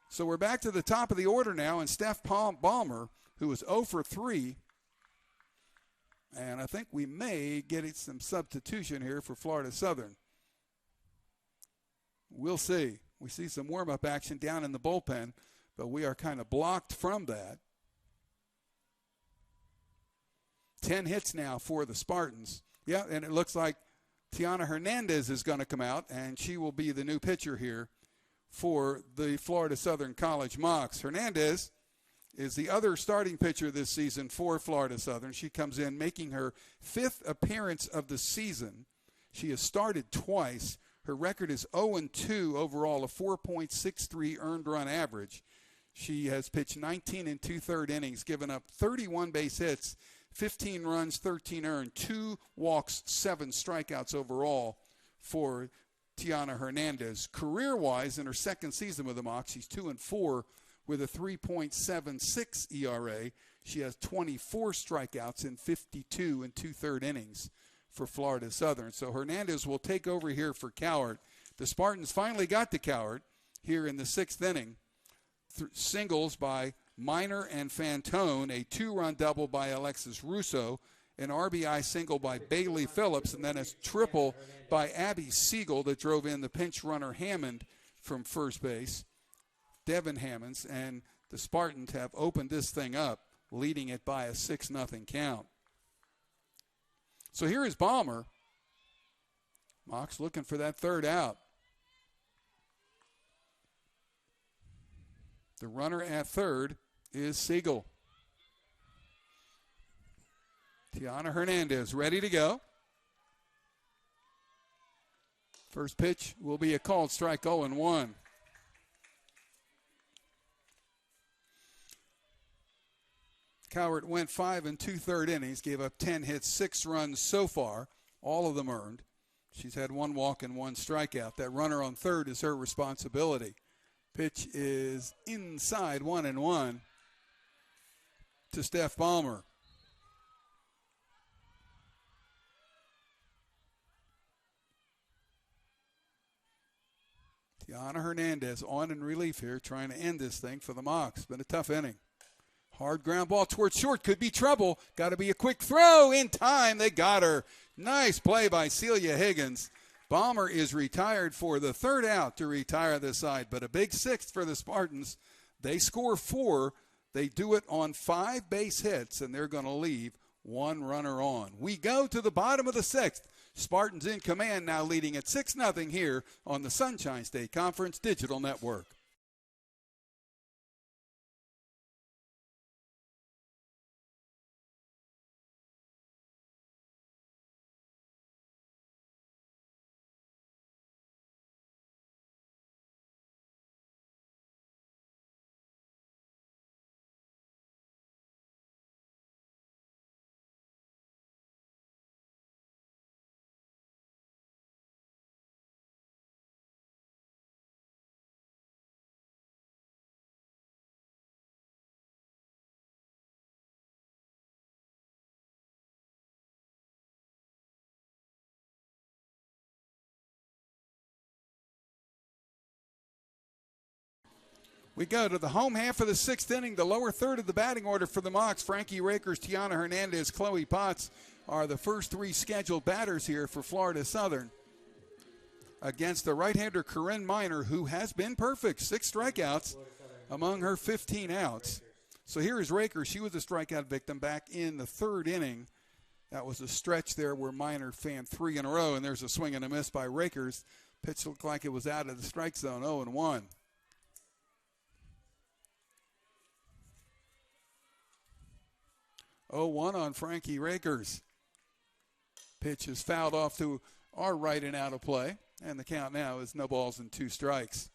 So we're back to the top of the order now, and Steph Palmer, who is 0 for 3. And I think we may get some substitution here for Florida Southern. We'll see. We see some warm-up action down in the bullpen, but we are kind of blocked from that. 10 hits now for the Spartans. Yeah, and it looks like Tiana Hernandez is going to come out, and she will be the new pitcher here for the Florida Southern College Mocs. Hernandez is the other starting pitcher this season for Florida Southern. She comes in making her 5th appearance of the season. She has started twice. Her record is 0-2 overall, a 4.63 earned run average. She has pitched 19 and 2/3 innings, given up 31 base hits, 15 runs, 13 earned, 2 walks, 7 strikeouts overall for Tiana Hernandez. Career-wise, in her second season with the Mocs, she's 2-4 with a 3.76 ERA. She has 24 strikeouts in 52 and 2/3 innings for Florida Southern. So Hernandez will take over here for Coward. The Spartans finally got to Coward here in the 6th inning. Singles by Minor and Fantone, a 2-run double by Alexis Russo, an RBI single by Bailey Phillips, and then a triple by Abby Siegel that drove in the pinch runner Hammond from first base, Devin Hammonds, and the Spartans have opened this thing up, leading it by a 6-0 count. So here is Balmer. Mocs looking for that 3rd out. The runner at third is Siegel. Tiana Hernandez ready to go. First pitch will be a called strike, 0-1. Coward went 5 and 2/3 innings, gave up 10 hits, 6 runs so far, all of them earned. She's had 1 walk and 1 strikeout. That runner on third is her responsibility. Pitch is inside, 1-1 to Steph Palmer. Tiana Hernandez on in relief here, trying to end this thing for the Mocs. Been a tough inning. Hard ground ball towards short. Could be trouble. Got to be a quick throw in time. They got her. Nice play by Celia Higgins. Palmer is retired for the third out to retire this side, but a big sixth for the Spartans. They score 4. They do it on 5 base hits, and they're going to leave 1 runner on. We go to the bottom of the 6th. Spartans in command now, leading at 6-0 here on the Sunshine State Conference Digital Network. We go to the home half of the 6th inning, the lower third of the batting order for the Mocs. Frankie Rakers, Tiana Hernandez, Chloe Potts are the first 3 scheduled batters here for Florida Southern against the right-hander Corinne Miner, who has been perfect. 6 strikeouts among her 15 outs. So here is Rakers. She was a strikeout victim back in the 3rd inning. That was a stretch there where Miner fanned 3 in a row, and there's a swing and a miss by Rakers. Pitch looked like it was out of the strike zone, 0-1. 0-1 on Frankie Rakers. Pitch is fouled off to our right and out of play, and the count now is no balls and 2 strikes.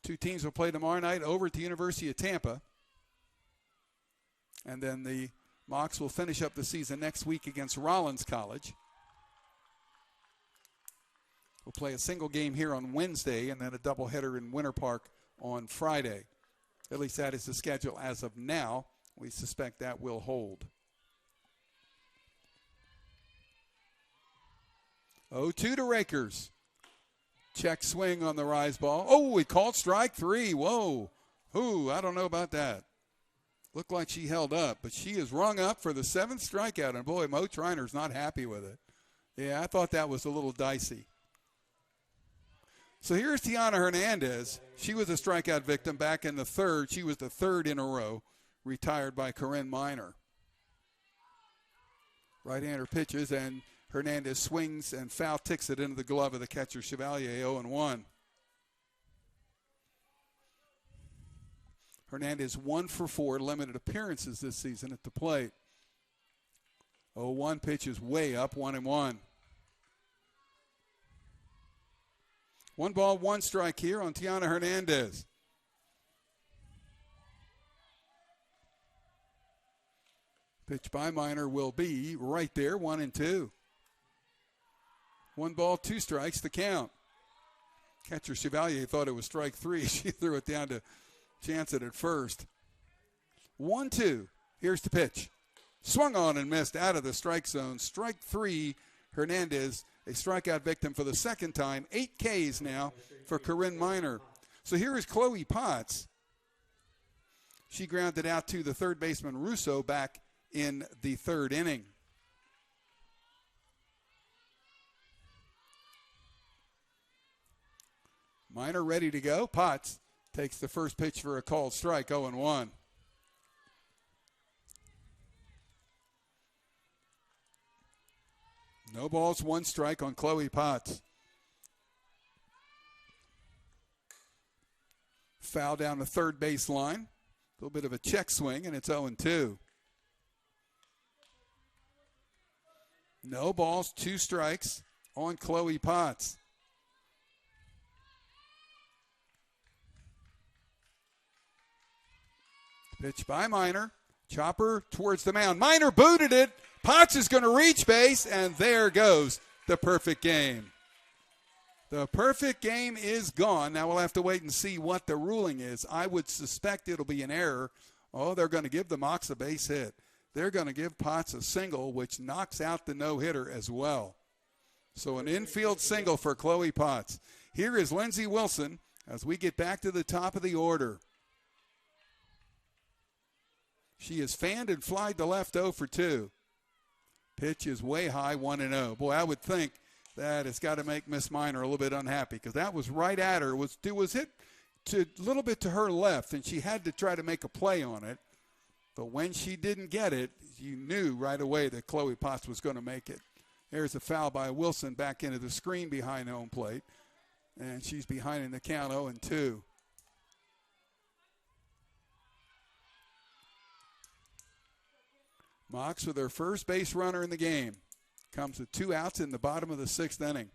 Two teams will play tomorrow night over at the University of Tampa, and then the Mocs will finish up the season next week against Rollins College. We'll play a single game here on Wednesday and then a doubleheader in Winter Park on Friday. At least that is the schedule as of now. We suspect that will hold. 0-2 to Rakers. Check swing on the rise ball. Oh, he called strike 3. Whoa. Ooh, I don't know about that. Looked like she held up, but she is rung up for the 7th strikeout. And boy, Mo Triner's not happy with it. Yeah, I thought that was a little dicey. So here's Tiana Hernandez. She was a strikeout victim back in the 3rd. She was the 3rd in a row, retired by Corinne Miner. Right-hander pitches, and Hernandez swings and foul ticks it into the glove of the catcher Chevalier, 0-1. Hernandez 1 for 4 limited appearances this season at the plate. 0-1 pitch is way up, 1-1. 1 ball, 1 strike here on Tiana Hernandez. Pitch by Miner will be right there, 1-2. 1 ball, 2 strikes, the count. Catcher Chevalier thought it was strike 3. She threw it down to chance it at first. 1-2. Here's the pitch. Swung on and missed out of the strike zone. Strike 3, Hernandez. A strikeout victim for the 2nd time. 8 Ks now for Corinne Miner. So here is Chloe Potts. She grounded out to the 3rd baseman Russo back in the 3rd inning. Miner ready to go. Potts takes the first pitch for a called strike, 0-1. No balls, 1 strike on Chloe Potts. Foul down the 3rd base line. A little bit of a check swing, and it's 0-2. No balls, 2 strikes on Chloe Potts. Pitch by Miner. Chopper towards the mound. Miner booted it. Potts is going to reach base, and there goes the perfect game. The perfect game is gone. Now we'll have to wait and see what the ruling is. I would suspect it'll be an error. Oh, they're going to give the Mocs a base hit. They're going to give Potts a single, which knocks out the no-hitter as well. So an infield single for Chloe Potts. Here is Lindsay Wilson as we get back to the top of the order. She is fanned and flied to left 0 for 2. Pitch is way high, 1-0. Boy, I would think that it's got to make Miss Minor a little bit unhappy because that was right at her. It was hit a little bit to her left, and she had to try to make a play on it. But when she didn't get it, you knew right away that Chloe Potts was going to make it. There's a foul by Wilson back into the screen behind home plate. And she's behind in the count 0-2. Mox with her first base runner in the game. Comes with 2 outs in the bottom of the 6th inning.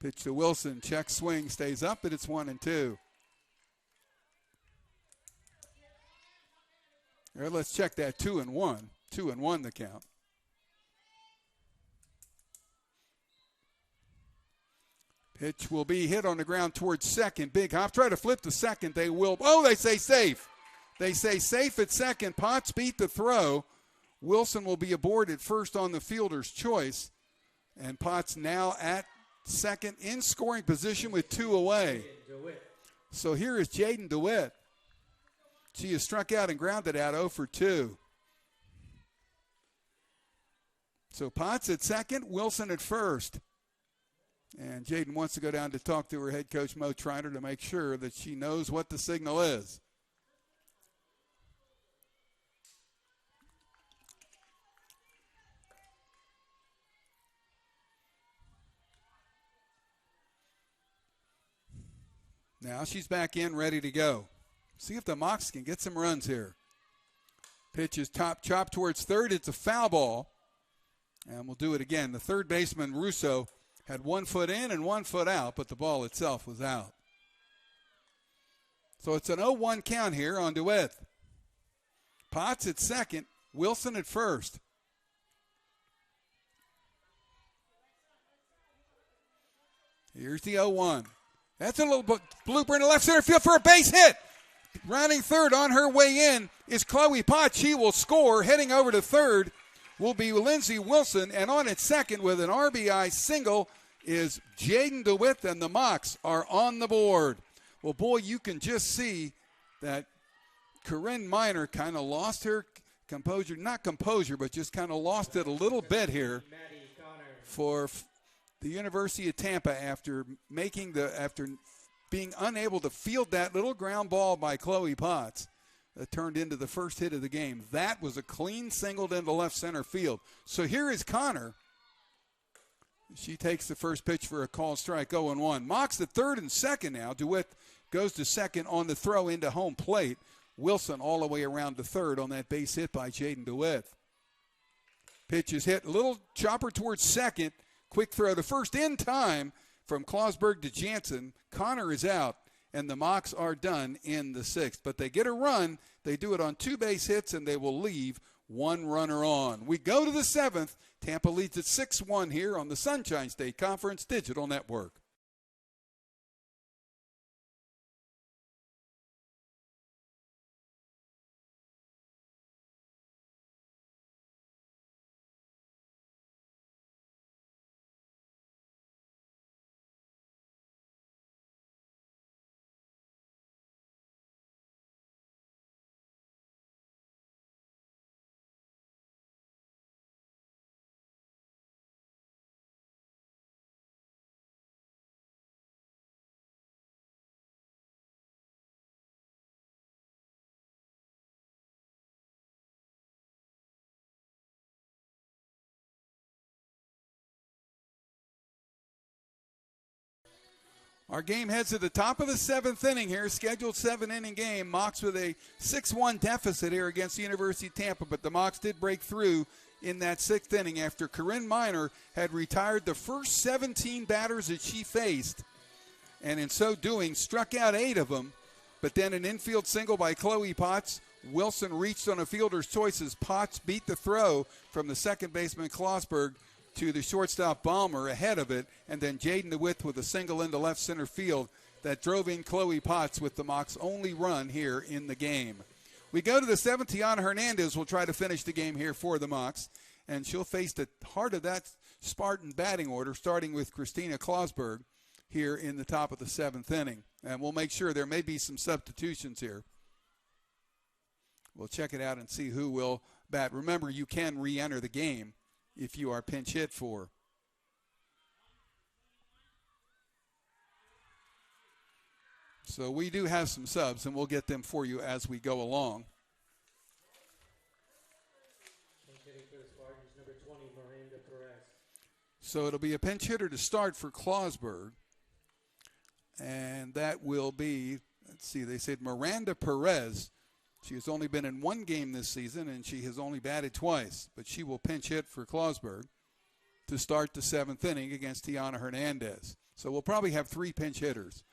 Pitch to Wilson. Check swing. Stays up, and it's 1-2. Here, let's check that 2-1. 2-1 the count. Pitch will be hit on the ground towards second. Big hop. Try to flip to second. They will. Oh, they say safe. They say safe at second. Potts beat the throw. Wilson will be aboard at first on the fielder's choice. And Potts now at second in scoring position with 2 away. So here is Jaden Dewitt. She is struck out and grounded out 0 for 2. So Potts at second, Wilson at first. And Jaden wants to go down to talk to her head coach, Mo Triner, to make sure that she knows what the signal is. Now she's back in, ready to go. See if the Mox can get some runs here. Pitch is top chop towards third. It's a foul ball. And we'll do it again. The third baseman, Russo, had 1 foot in and 1 foot out, but the ball itself was out. So it's an 0-1 count here on DeWitt. Potts at second, Wilson at first. Here's the 0-1. That's a little blooper in the left center field for a base hit. Rounding third on her way in is Chloe Potts. She will score. Heading over to third will be Lindsay Wilson. And on at second with an RBI single is Jaden DeWitt, and the Mox are on the board. Well, boy, you can just see that Corinne Minor kind of lost her composure. Not composure, but just kind of lost it a little bit here for the University of Tampa after being unable to field that little ground ball by Chloe Potts that turned into the first hit of the game. That was a clean single into left center field. So here is Connor. She takes the first pitch for a called strike, 0-1. Mox at third and second now. DeWitt goes to second on the throw into home plate. Wilson all the way around to third on that base hit by Jaden DeWitt. Pitch is hit. A little chopper towards second. Quick throw to first in time from Klosberg to Jansen. Connor is out, and the Mox are done in the 6th. But they get a run. They do it on 2 base hits, and they will leave 1 runner on. We go to the 7th. Tampa leads at 6-1 here on the Sunshine State Conference Digital Network. Our game heads to the top of the 7th inning here, scheduled 7-inning game. Mox with a 6-1 deficit here against the University of Tampa, but the Mox did break through in that 6th inning after Corinne Minor had retired the first 17 batters that she faced, and in so doing struck out 8 of them, but then an infield single by Chloe Potts. Wilson reached on a fielder's choice as Potts beat the throw from the second baseman Klosberg to the shortstop Palmer ahead of it, and then Jaden DeWitt with a single into left center field that drove in Chloe Potts with the Mox only run here in the game. We go to the 7th. Tiana Hernandez will try to finish the game here for the Mox, and she'll face the heart of that Spartan batting order, starting with Christina Clauberg here in the top of the 7th inning. And we'll make sure there may be some substitutions here. We'll check it out and see who will bat. Remember, you can re-enter the game if you are pinch hit for. So we do have some subs, and we'll get them for you as we go along. So it'll be a pinch hitter to start for Klosberg. And that will be, let's see, they said Miranda Perez. She has only been in one game this season, and she has only batted twice. But she will pinch hit for Klosberg to start the 7th inning against Tiana Hernandez. So we'll probably have 3 pinch hitters.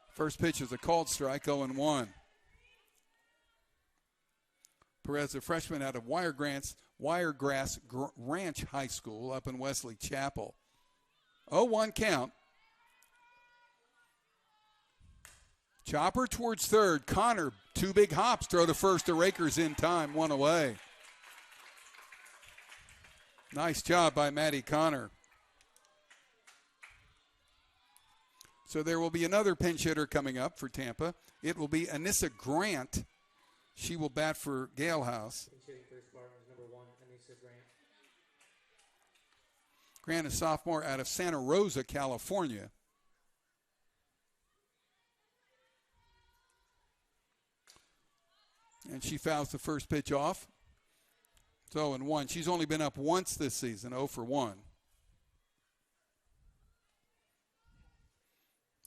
First pitch is a called strike, 0-1. Perez, a freshman out of Wiregrass Ranch High School up in Wesley Chapel. 0-1 count. Chopper towards third. Connor, 2 big hops, throw to first to Rakers in time, 1 away. Nice job by Maddie Connor. So there will be another pinch hitter coming up for Tampa. It will be Anissa Grant. She will bat for Gale House. Grant, a sophomore out of Santa Rosa, California. And she fouls the first pitch off. It's 0-1. She's only been up once this season, 0-1.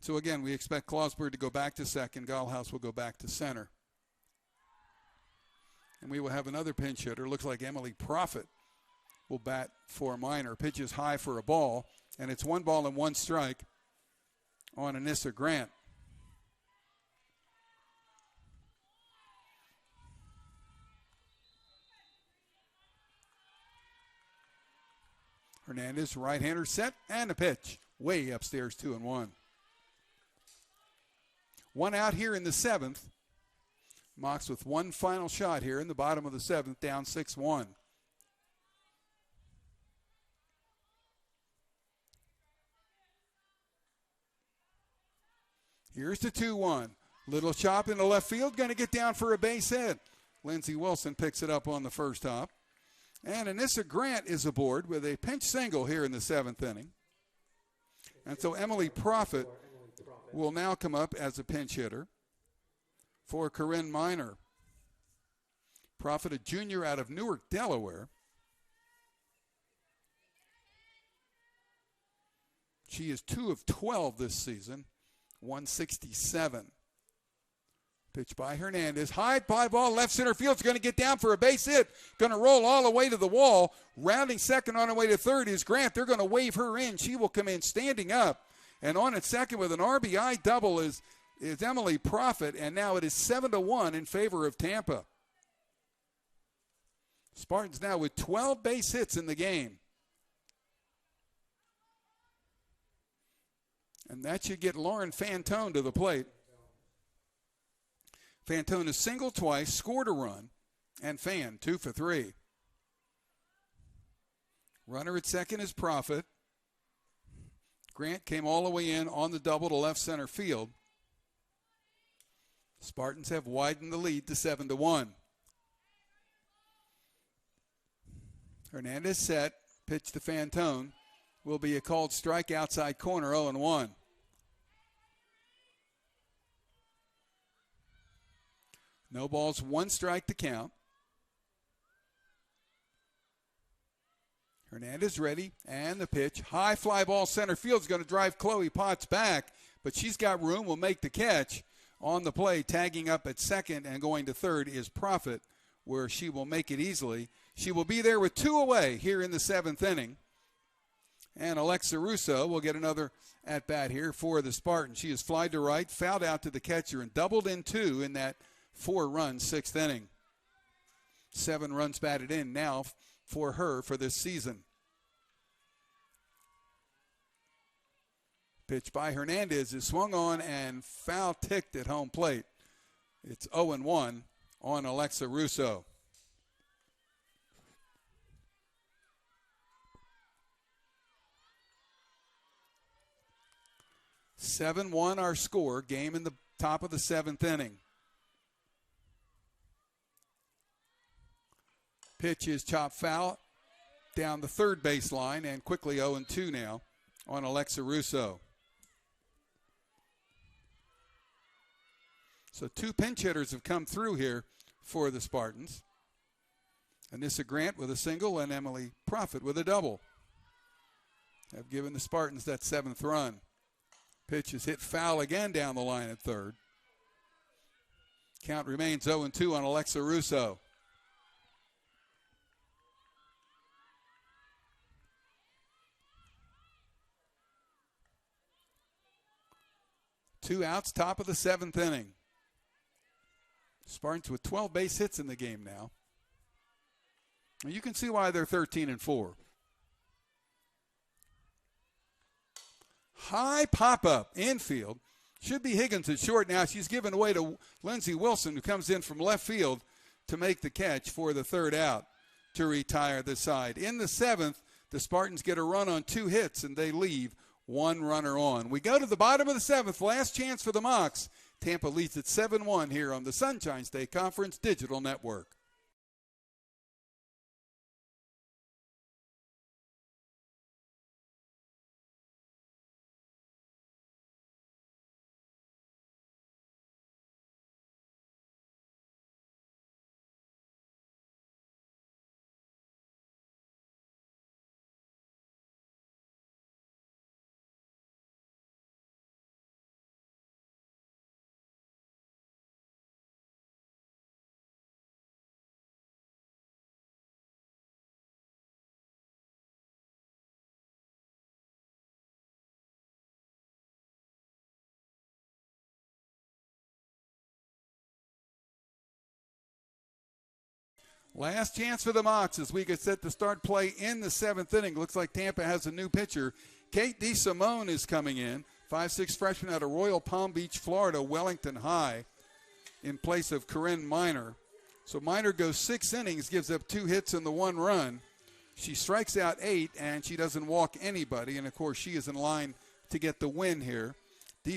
So again, we expect Klosberg to go back to second. Gallhouse will go back to center. And we will have another pinch hitter. Looks like Emily Profit will bat for Minor. Pitch is high for a ball, and it's 1 ball and 1 strike on Anissa Grant. Hernandez, right-hander set, and a pitch. Way upstairs, 2-1. 1 out here in the 7th. Mox with 1 final shot here in the bottom of the 7th, down 6-1. Here's the 2-1. Little chop into left field, going to get down for a base hit. Lindsay Wilson picks it up on the first hop. And Anissa Grant is aboard with a pinch single here in the 7th inning. And so Emily Profit will now come up as a pinch hitter for Corinne Minor. Profit, a junior out of Newark, Delaware. She is 2 of 12 this season, 167. Pitch by Hernandez. High fly ball, left center field. It's going to get down for a base hit. Going to roll all the way to the wall. Rounding second on her way to third is Grant. They're going to wave her in. She will come in standing up. And on at second with an RBI double is Emily Profit. And now it is 7-1 in favor of Tampa. Spartans now with 12 base hits in the game. And that should get Lauren Fantone to the plate. Fantone has singled twice, scored a run, and Fan 2 for 3. Runner at second is Profit. Grant came all the way in on the double to left center field. Spartans have widened the lead to 7-1. Hernandez set, pitch to Fantone. Will be a called strike outside corner, 0-1. No balls, 1 strike to count. Hernandez ready, and the pitch. High fly ball center field is going to drive Chloe Potts back, but she's got room, will make the catch on the play. Tagging up at second and going to third is Profit, where she will make it easily. She will be there with 2 away here in the 7th inning. And Alexa Russo will get another at-bat here for the Spartans. She has flied to right, fouled out to the catcher, and doubled in 2 in that 4-run 6th inning. 7 runs batted in now for her for this season. Pitch by Hernandez is swung on and foul ticked at home plate. It's 0-1 on Alexa Russo. (7-1) our score. Game in the top of the 7th inning. Pitch is chopped foul down the third baseline, and quickly 0-2 now on Alexa Russo. So 2 pinch hitters have come through here for the Spartans. Anissa Grant with a single and Emily Profit with a double have given the Spartans that 7th run. Pitch is hit foul again down the line at third. Count remains 0-2 on Alexa Russo. Two outs, top of the 7th inning. Spartans with 12 base hits in the game now. And you can see why they're 13-4. High pop-up infield. Should be Higgins at short now. She's given away to Lindsay Wilson, who comes in from left field to make the catch for the 3rd out to retire the side. In the 7th, the Spartans get a run on 2 hits, and they leave 1 runner on. We go to the bottom of the 7th, last chance for the Mocs. Tampa leads at 7-1 here on the Sunshine State Conference Digital Network. Last chance for the Mocs as we get set to start play in the 7th inning. Looks like Tampa has a new pitcher. Kate Simone is coming in, 5'6" freshman out of Royal Palm Beach, Florida, Wellington High, in place of Corinne Miner. So Miner goes 6 innings, gives up 2 hits and the 1 run. She strikes out 8, and she doesn't walk anybody. And, of course, she is in line to get the win here.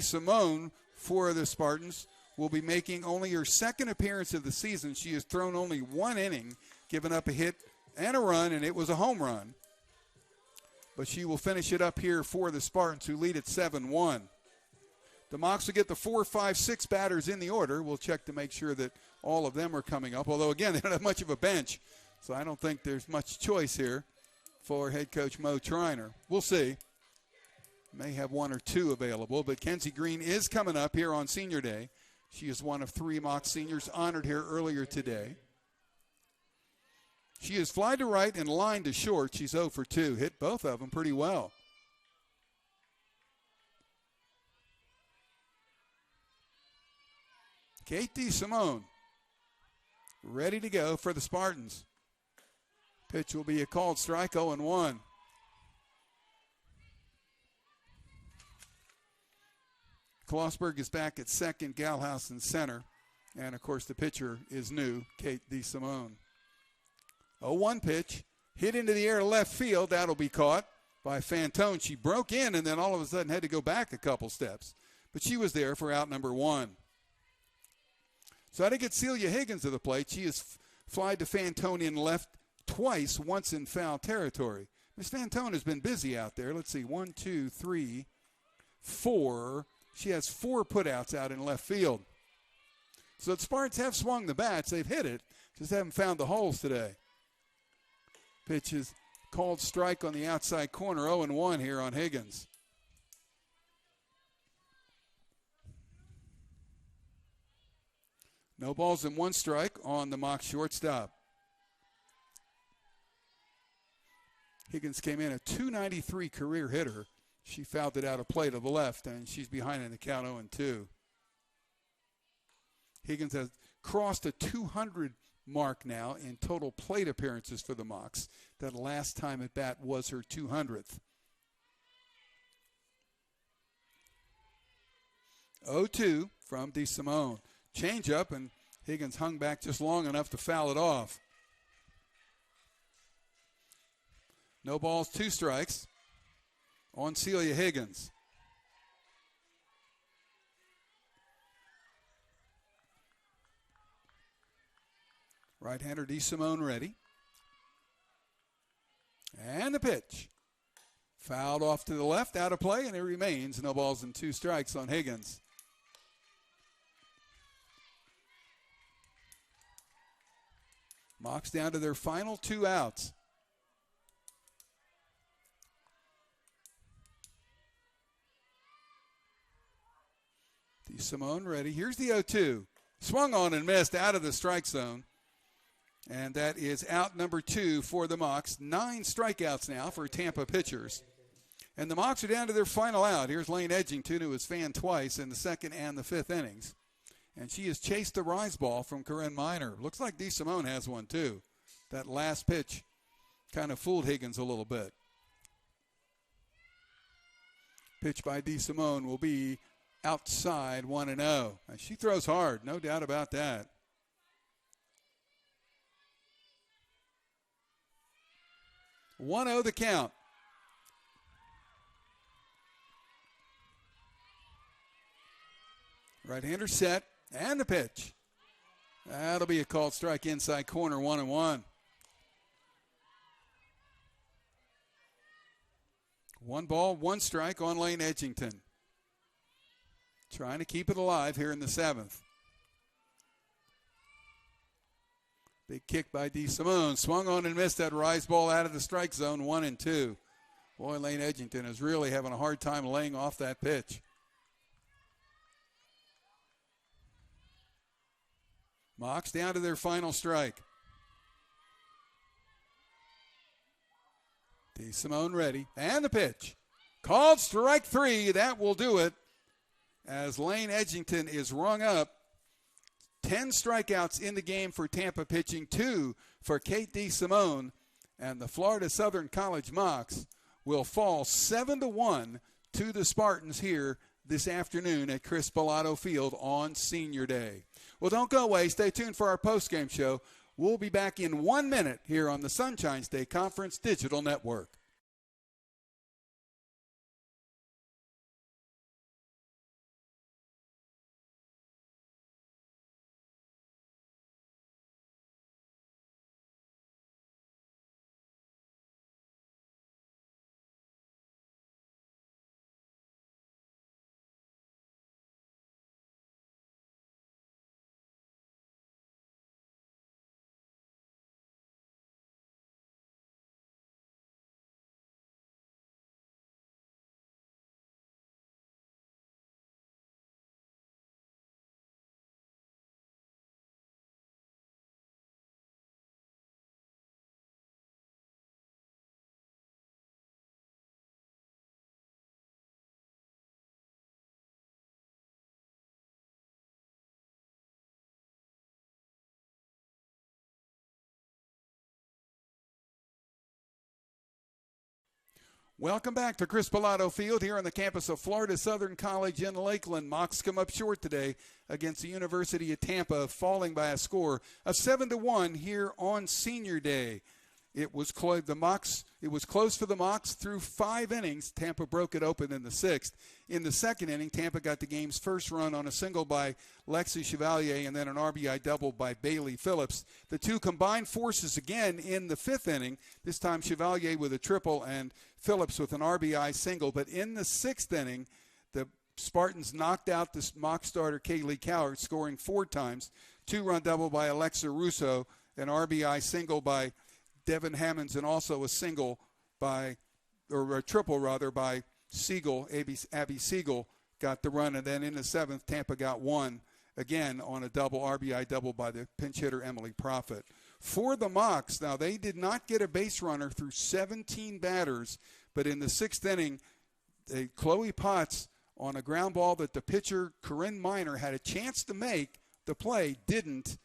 Simone, for the Spartans, will be making only her 2nd appearance of the season. She has thrown only 1 inning, given up a hit and a run, and it was a home run. But she will finish it up here for the Spartans, who lead at 7-1. The Mocs will get the 4, 5, 6 batters in the order. We'll check to make sure that all of them are coming up, although, again, they don't have much of a bench, so I don't think there's much choice here for head coach Mo Triner. We'll see. May have 1 or 2 available, but Kenzie Green is coming up here on Senior Day. She is one of 3 Mocs seniors honored here earlier today. She is fly to right and line to short. She's 0 for 2. Hit both of them pretty well. Kate Simone ready to go for the Spartans. Pitch will be a called strike, 0-1. Klosberg is back at second, Galhouse in center. And, of course, the pitcher is new, Kate Simone. 0-1 pitch, hit into the air to left field. That'll be caught by Fanto. She broke in and then all of a sudden had to go back a couple steps. But she was there for out number 1. So how to get Celia Higgins to the plate. She has flied to Fantone in left twice, once in foul territory. Miss Fantone has been busy out there. Let's see, 1, 2, 3, 4. She has 4 putouts out in left field. So the Spartans have swung the bats. They've hit it. Just haven't found the holes today. Pitch is called strike on the outside corner. 0-1 here on Higgins. No balls and 1 strike on the Mock shortstop. Higgins came in a .293 career hitter. She fouled it out of play to the left, and she's behind in the count 0-2. Higgins has crossed a 200 mark now in total plate appearances for the Mocs. That last time at bat was her 200th. 0-2 from Simone. Change up, and Higgins hung back just long enough to foul it off. No balls, 2 strikes on Celia Higgins. Right-hander Simone ready. And the pitch. Fouled off to the left, out of play, and it remains no balls and 2 strikes on Higgins. Mocs down to their final 2 outs. Simone ready. Here's the 0-2. Swung on and missed out of the strike zone. And that is out number 2 for the Mocs. 9 strikeouts now for Tampa pitchers. And the Mocs are down to their final out. Here's Lane Edgington, who was fanned twice in the 2nd and the 5th innings. And she has chased the rise ball from Corinne Minor. Looks like Dee Simone has one, too. That last pitch kind of fooled Higgins a little bit. Pitch by Dee Simone will be outside 1-0. And she throws hard, no doubt about that. The count. Right-hander set, and the pitch. That'll be a called strike inside corner, 1-1. 1 ball, 1 strike on Lane Edgington. Trying to keep it alive here in the 7th. Big kick by Dee Simone. Swung on and missed that rise ball out of the strike zone, 1-2. Boy, Lane Edgington is really having a hard time laying off that pitch. Mocs down to their final strike. Dee Simone ready. And the pitch. Called strike 3. That will do it. As Lane Edgington is rung up. 10 strikeouts in the game for Tampa pitching, 2 for Kate Dee Simone. And the Florida Southern College Mocs will fall 7-1 to the Spartans here this afternoon at Chris Bellato Field on Senior Day. Well, don't go away. Stay tuned for our postgame show. We'll be back in 1 minute here on the Sunshine State Conference Digital Network. Welcome back to Chris Bellato Field here on the campus of Florida Southern College in Lakeland. Mocs come up short today against the University of Tampa, falling by a score of 7-1 here on Senior Day. It was close for the Mocs through 5 innings. Tampa broke it open in the 6th. In the 2nd inning, Tampa got the game's first run on a single by Lexy Chevalier and then an RBI double by Bailey Phillips. The two combined forces again in the 5th inning, this time Chevalier with a triple and Phillips with an RBI single. But in the 6th inning, the Spartans knocked out the Moc starter Kaylee Coward, scoring 4 times. 2-run double by Alexa Russo, an RBI single by Devin Hammonds, and also a single by, or a triple rather, by Siegel. Abby Siegel got the run, and then in the 7th, Tampa got 1 again on a double, RBI double by the pinch hitter Emily Profit. For the Mocs, now they did not get a base runner through 17 batters, but in the 6th inning, Chloe Potts on a ground ball that the pitcher Corinne Minor had a chance to make the play, didn't.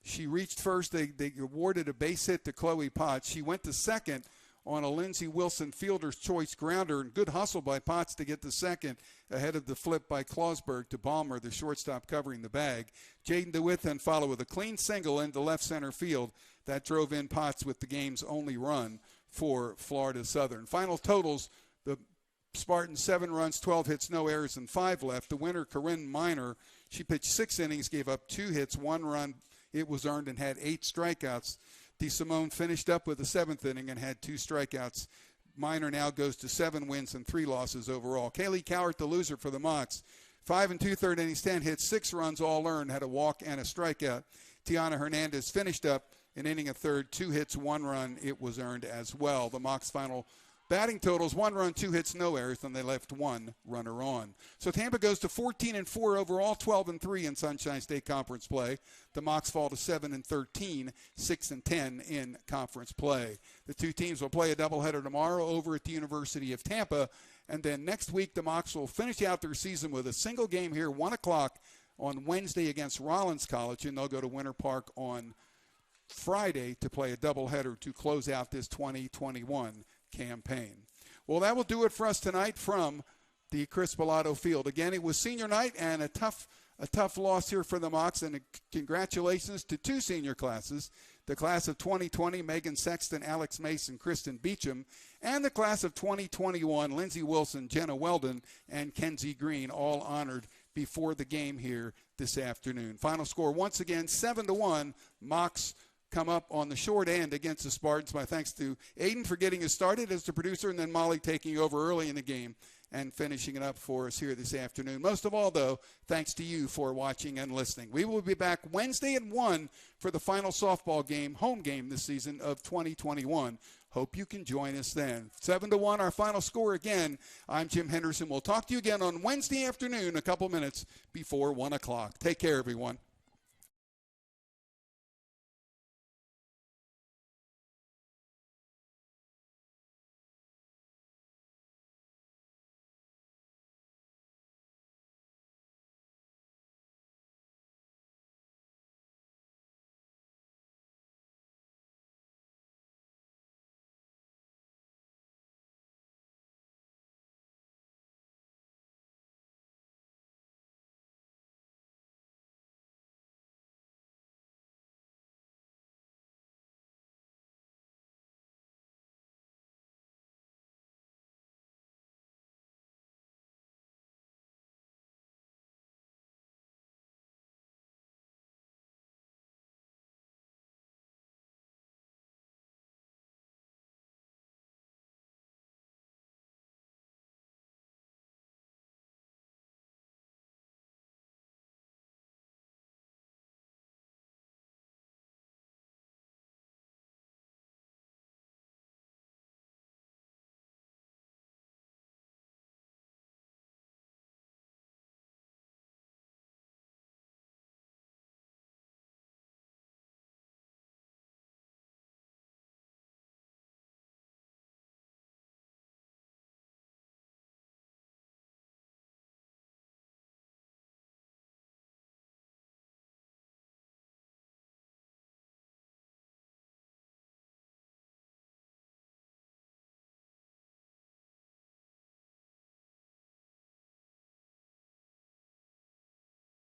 She reached first. They awarded a base hit to Chloe Potts. She went to second on a Lindsay Wilson fielder's choice grounder, and good hustle by Potts to get to second ahead of the flip by Klosberg to Palmer, the shortstop covering the bag. Jaden Dewitt then followed with a clean single into left center field. That drove in Potts with the game's only run for Florida Southern. Final totals, the Spartans 7 runs, 12 hits, no errors, and 5 left. The winner, Corinne Minor, she pitched 6 innings, gave up 2 hits, 1 run. It was earned and had 8 strikeouts. Simone finished up with the 7th inning and had 2 strikeouts. Minor now goes to 7 wins and 3 losses overall. Kaylee Coward, the loser for the Mocs. 5 2/3 innings, 10 hits, 6 runs, all earned, had a walk and a strikeout. Tiana Hernandez finished up an inning, a third, 2 hits, 1 run. It was earned as well. The Mocs' final batting totals: 1 run, 2 hits, no errors, and they left 1 runner on. So Tampa goes to 14-4 overall, 12-3 in Sunshine State Conference play. The Mocs fall to 7-13, 6-10 in conference play. The 2 teams will play a doubleheader tomorrow over at the University of Tampa, and then next week the Mocs will finish out their season with a single game here, 1 o'clock on Wednesday against Rollins College, and they'll go to Winter Park on Friday to play a doubleheader to close out this 2021 campaign. Well, that will do it for us tonight from the Chris Bellato Field. Again, it was senior night and a tough loss here for the Mocs, and congratulations to 2 senior classes, the class of 2020, Megan Sexton, Alex Mason, Kristin Beecham, and the class of 2021, Lindsay Wilson, Jenna Weldon, and Kenzie Green, all honored before the game here this afternoon. Final score, once again, 7-1, Mocs come up on the short end against the Spartans. My thanks to Aiden for getting us started as the producer, and then Molly taking over early in the game and finishing it up for us here this afternoon. Most of all, though, thanks to you for watching and listening. We will be back Wednesday at 1 for the final softball game, home game this season of 2021. Hope you can join us then. 7-1, our final score again. I'm Jim Henderson. We'll talk to you again on Wednesday afternoon, a couple minutes before 1 o'clock. Take care, everyone.